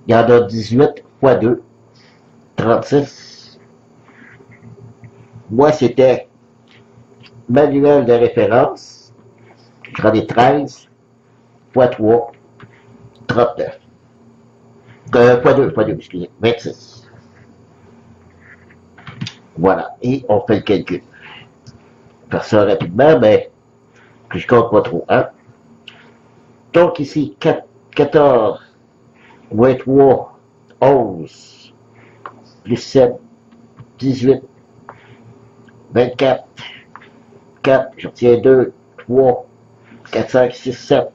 Il y en a 18 fois 2, 36. Moi, c'était manuel de référence. J'en ai 13 fois 3, 39. Fois 2, excusez, 26. Voilà, et on fait le calcul. Faire ça rapidement, mais que je compte pas trop, hein. Donc ici, 14, moins 3, 11, plus 7, 18, 24, 4, je retiens 2, 3, 4, 5, 6, 7,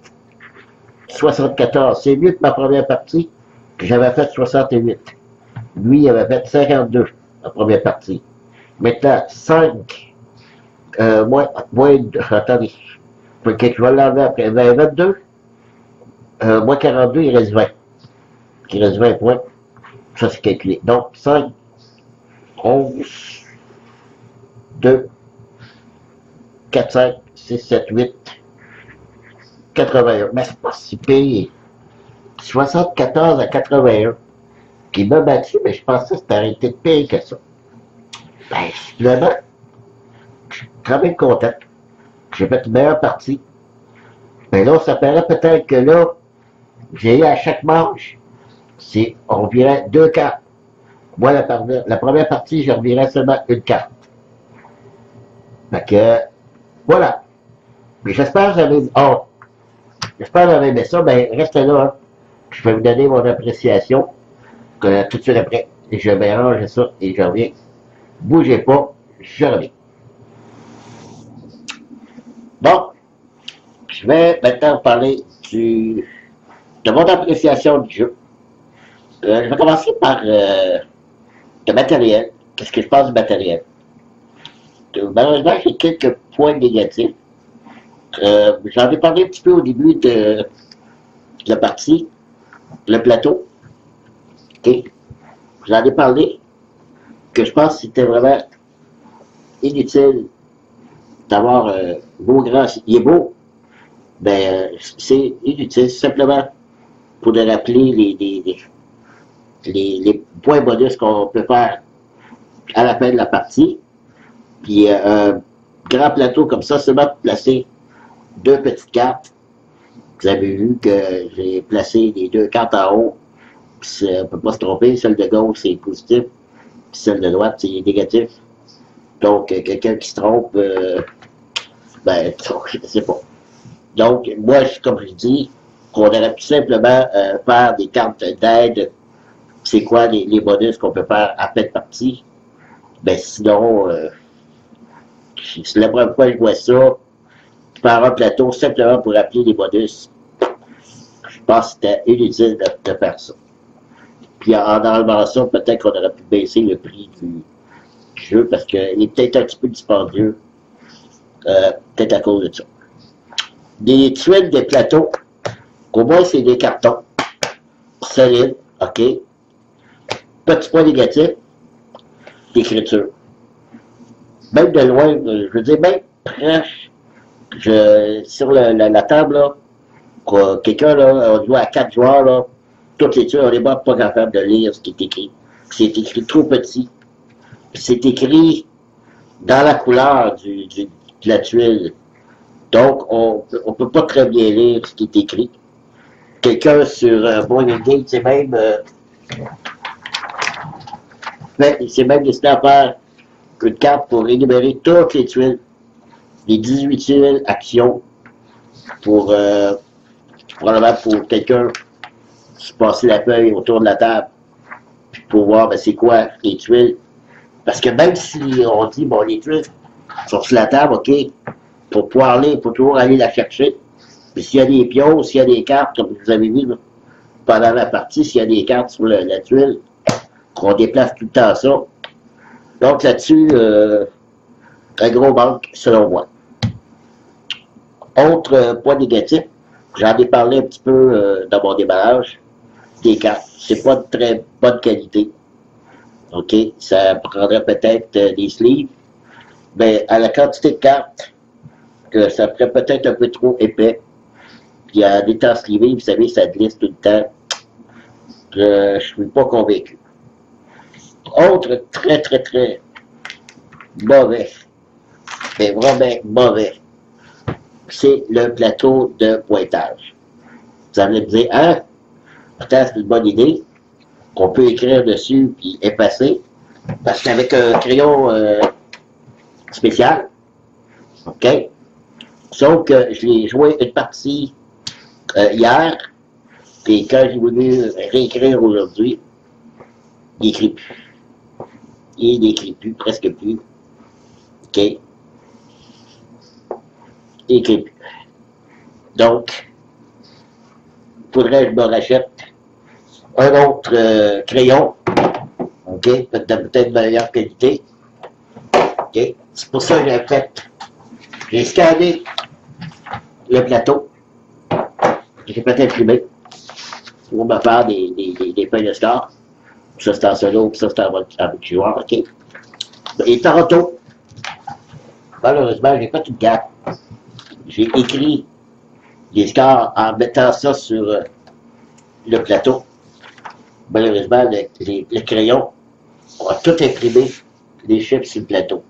74. C'est mieux que ma première partie, que j'avais fait 68. Lui, il avait fait 52, la première partie. Maintenant, 5, attendez, je vais l'enlever après, 22, moins 42, il reste 20. Il reste 20 points. Ça, c'est calculé. Donc, 5, 11, 2, 4, 5, 6, 7, 8, 81. Mais c'est pas si pire. 74 à 81. Qui m'a battu, mais je pensais que c'était arrêté de pire que ça. Ben, finalement, je suis quand même content. J'ai fait une meilleure partie. Mais là, ça paraît peut-être que là, j'ai eu à chaque manche, on revirait 2 cartes. Moi, la première partie, je revirais seulement une carte. Fait que, voilà. Mais j'espère que j'espère que vous avez aimé ça. Ben, restez là, hein. Je vais vous donner mon appréciation. Tout de suite après. Et je mélange ça et je reviens. Bougez pas, je reviens. Bon, je vais maintenant parler de mon appréciation du jeu. Je vais commencer par le matériel. Qu'est-ce que je pense du matériel? Malheureusement, j'ai quelques points négatifs. J'en ai parlé un petit peu au début de la partie. Le plateau. Okay. J'en ai parlé que je pense que c'était vraiment inutile d'avoir beau grand. Il est beau, ben c'est inutile simplement pour de rappeler les points bonus qu'on peut faire à la fin de la partie. Puis un grand plateau comme ça, seulement pour placer 2 petites cartes. Vous avez vu que j'ai placé les 2 cartes en haut. On ne peut pas se tromper, celle de gauche c'est positif, puis celle de droite c'est négatif. Donc quelqu'un qui se trompe, ben je ne sais pas. Donc moi, comme je dis, qu'on aurait pu simplement faire des cartes d'aide. C'est quoi les bonus qu'on peut faire à pleine partie? Ben sinon, c'est la première fois que je vois ça. Faire un plateau simplement pour appeler les bonus. Je pense que c'était inutile de faire ça. Puis en enlevant ça, peut-être qu'on aurait pu baisser le prix du jeu parce qu'il est peut-être un petit peu dispendieux. Peut-être à cause de ça. Des tuiles des plateaux. Au moins, c'est des cartons. Solides, OK. Petit point négatif. L'écriture. Même de loin, je veux dire, même proche. Sur la table, là, quelqu'un, là, on joue à 4 joueurs, là, toutes les tuiles, on n'est pas capable de lire ce qui est écrit. C'est écrit trop petit. C'est écrit dans la couleur de la tuile. Donc, on peut pas très bien lire ce qui est écrit. Quelqu'un sur Board Game, c'est même il s'est même décidé à faire une carte pour énumérer toutes les tuiles. Les 18 tuiles actions pour probablement pour quelqu'un se passer la feuille autour de la table puis pour voir ben, c'est quoi les tuiles. Parce que même si on dit bon les tuiles sont sur la table, ok, pour pouvoir aller, pour toujours aller la chercher. Puis s'il y a des pions, s'il y a des cartes, comme vous avez vu là, pendant la partie, s'il y a des cartes sur la tuile, on déplace tout le temps ça. Donc là-dessus, un gros manque selon moi. Autre point négatif, j'en ai parlé un petit peu dans mon déballage, des cartes. C'est pas de très bonne qualité. OK? Ça prendrait peut-être des sleeves. Mais à la quantité de cartes, ça ferait peut-être un peu trop épais. Puis à des temps slivés, vous savez, ça glisse tout le temps. Je suis pas convaincu. Autre très, très, très mauvais, mais vraiment mauvais, c'est le plateau de pointage. Vous allez me dire, hein, peut-être c'est une bonne idée, qu'on peut écrire dessus puis effacer, parce qu'avec un crayon spécial, ok, sauf que je l'ai joué une partie hier, et quand j'ai voulu réécrire aujourd'hui, il n'écrit plus. Il n'écrit plus, presque plus. OK? Il n'écrit plus. Donc, il faudrait que je me rachète un autre crayon. OK? Peut-être de meilleure qualité. OK? C'est pour ça que j'ai fait. J'ai scanné le plateau. J'ai fait imprimer pour me faire des feuilles de score. Ça c'est en solo, puis ça c'est en joueur, OK? Et tantôt, malheureusement, j'ai fait une gaffe. J'ai écrit les scores en mettant ça sur le plateau. Malheureusement, le crayon a tout imprimé les chiffres sur le plateau.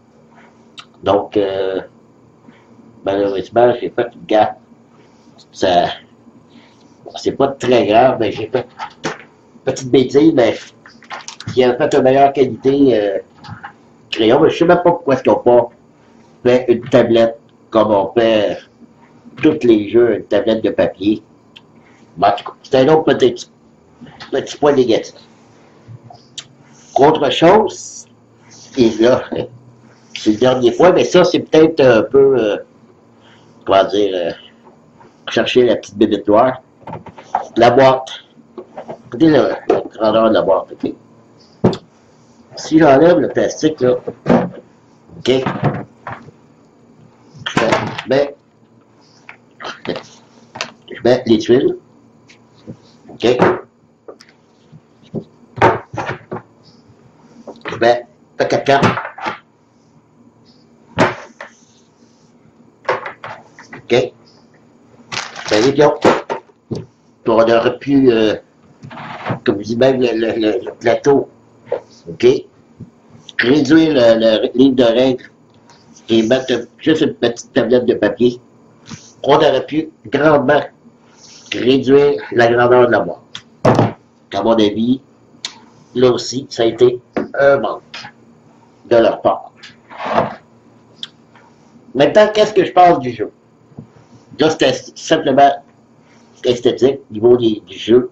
Donc, malheureusement, j'ai fait une gaffe. Ça, c'est pas très grave, mais j'ai fait une petite bêtise, mais qui a fait une meilleure qualité crayon. Mais je sais même pas pourquoi est-ce qu'on n'a pas fait une tablette comme on fait tous les jeux, une tablette de papier. Mais en tout cas, c'est un autre petit point négatif. Autre chose, et là, c'est le dernier point, mais ça, c'est peut-être un peu, comment dire, chercher la petite bébête noire. La boîte. Écoutez la grandeur de la boîte, OK? Si j'enlève le plastique, là, OK? Je mets les tuiles. OK? Je mets le 4x4. OK? Je mets les pions. On aurait pu, comme je dis même, le plateau, OK? Réduire le livre de règles et mettre juste une petite tablette de papier. On aurait pu grandement réduire la grandeur de la boîte. À mon avis, là aussi, ça a été un manque de leur part. Maintenant, qu'est-ce que je pense du jeu? Là, c'était simplement esthétique, au niveau du jeu.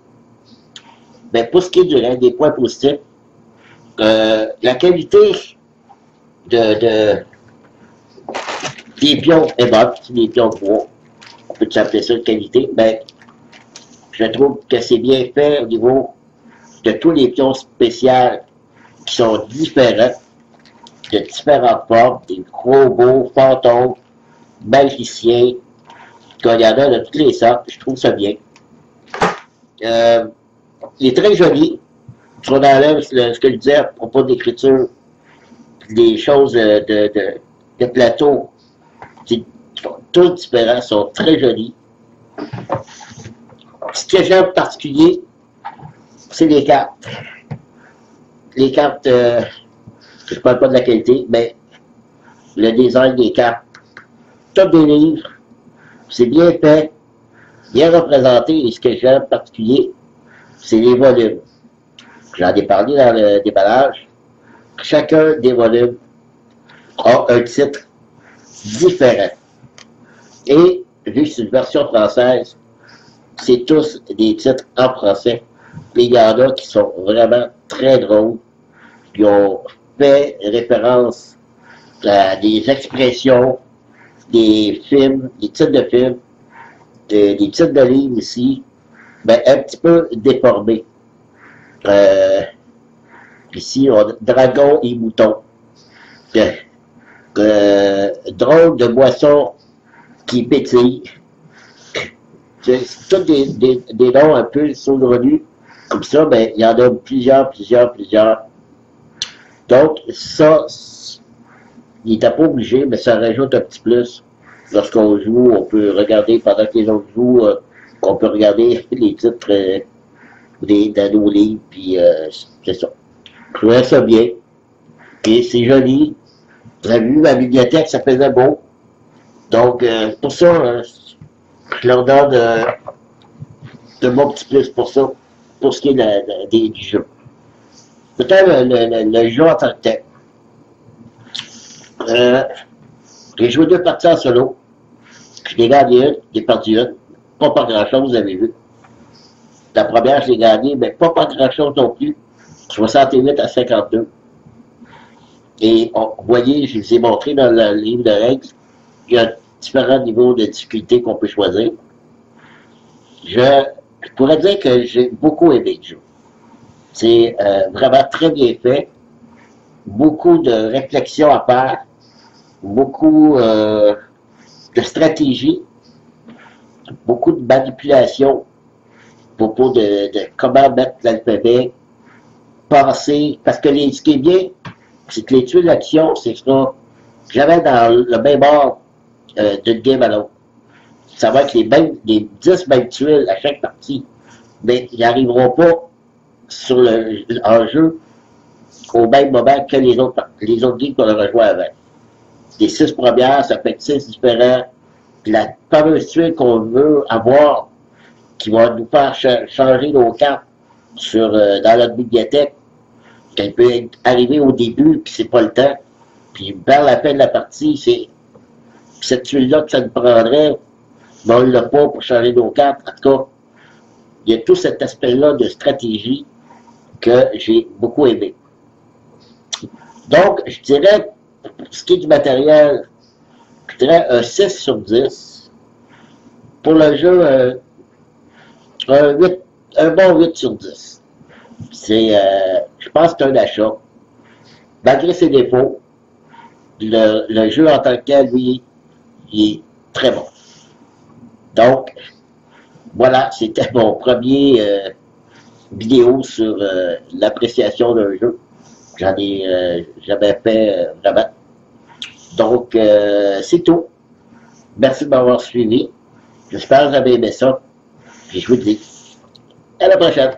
Mais pour ce qui est des points positifs, la qualité des pions est bonne, des pions de bois. On peut s'appeler ça de qualité, mais je trouve que c'est bien fait au niveau de tous les pions spéciaux qui sont différents, de différentes formes, des robots, fantômes, magiciens, qu'il y en a de toutes les sortes, je trouve ça bien. Il est très joli. Si on enlève ce que je disais à propos d'écriture, les choses de plateau, tous différents, sont très jolis. Ce que j'aime en particulier, c'est les cartes. Les cartes, je ne parle pas de la qualité, mais le design des cartes. Top des livres, c'est bien fait, bien représenté, et ce que j'aime en particulier, c'est les volumes. J'en ai parlé dans le déballage. Chacun des volumes a un titre différent. Et, vu que c'est une version française, c'est tous des titres en français. Mais il y en a qui sont vraiment très drôles, qui ont fait référence à des expressions, des films, des titres de films, des titres de livres aussi, ben, un petit peu déformés. Ici, on a dragon et mouton. Drôle de boisson qui pétille. C'est tous des noms un peu saugrenus. Comme ça, ben, il y en a plusieurs. Donc, ça, il n'était pas obligé, mais ça rajoute un petit plus. Lorsqu'on joue, on peut regarder, pendant que les autres jouent, on peut regarder les titres dans nos livres, puis c'est ça. Je trouvais ça bien. Et c'est joli. J'ai vu ma bibliothèque, ça faisait beau. Donc, pour ça, je leur donne de mon petit plus pour ça, pour ce qui est du jeu. Peut-être le jeu en tant que tel. J'ai joué 2 parties en solo. Je l'ai gagné une, j'ai perdu une. Pas par grand-chose, vous avez vu. La première, je l'ai gagnée, mais pas par grand-chose non plus. 68 à 52. Et vous voyez, je les ai montrés dans le livre de règles. Il y a différents niveaux de difficulté qu'on peut choisir. Je pourrais dire que j'ai beaucoup aimé le jeu. C'est vraiment très bien fait. Beaucoup de réflexion à faire. Beaucoup de stratégie. Beaucoup de manipulation à propos de comment mettre l'alphabet, penser. Parce que ce qui est bien, c'est que les tuiles d'action, c'est ça. Jamais dans le même ordre d'une game à l'autre. Ça va être les 10 mêmes tuiles à chaque partie. Mais ils n'arriveront pas sur en jeu au même moment que les autres games qu'on a rejoint avant. Les 6 premières, ça fait 6 différents. Puis la fameuse tuile qu'on veut avoir, qui va nous faire changer nos cartes dans notre bibliothèque, elle peut arriver au début, puis c'est pas le temps. Puis vers la fin de la partie, c'est cette tuile-là que ça nous prendrait, mais on ne l'a pas pour changer nos cartes. En tout cas, il y a tout cet aspect-là de stratégie que j'ai beaucoup aimé. Donc, je dirais, pour ce qui est du matériel, je dirais un 6 sur 10. Pour le jeu, un bon 8 sur 10. Je pense que c'est un achat. Malgré ses défauts, le jeu en tant que tel, lui, il est très bon. Donc, voilà, c'était mon premier vidéo sur l'appréciation d'un jeu. J'en ai jamais fait vraiment. Donc, c'est tout. Merci de m'avoir suivi. J'espère que vous avez aimé ça. Puis je vous dis à la prochaine.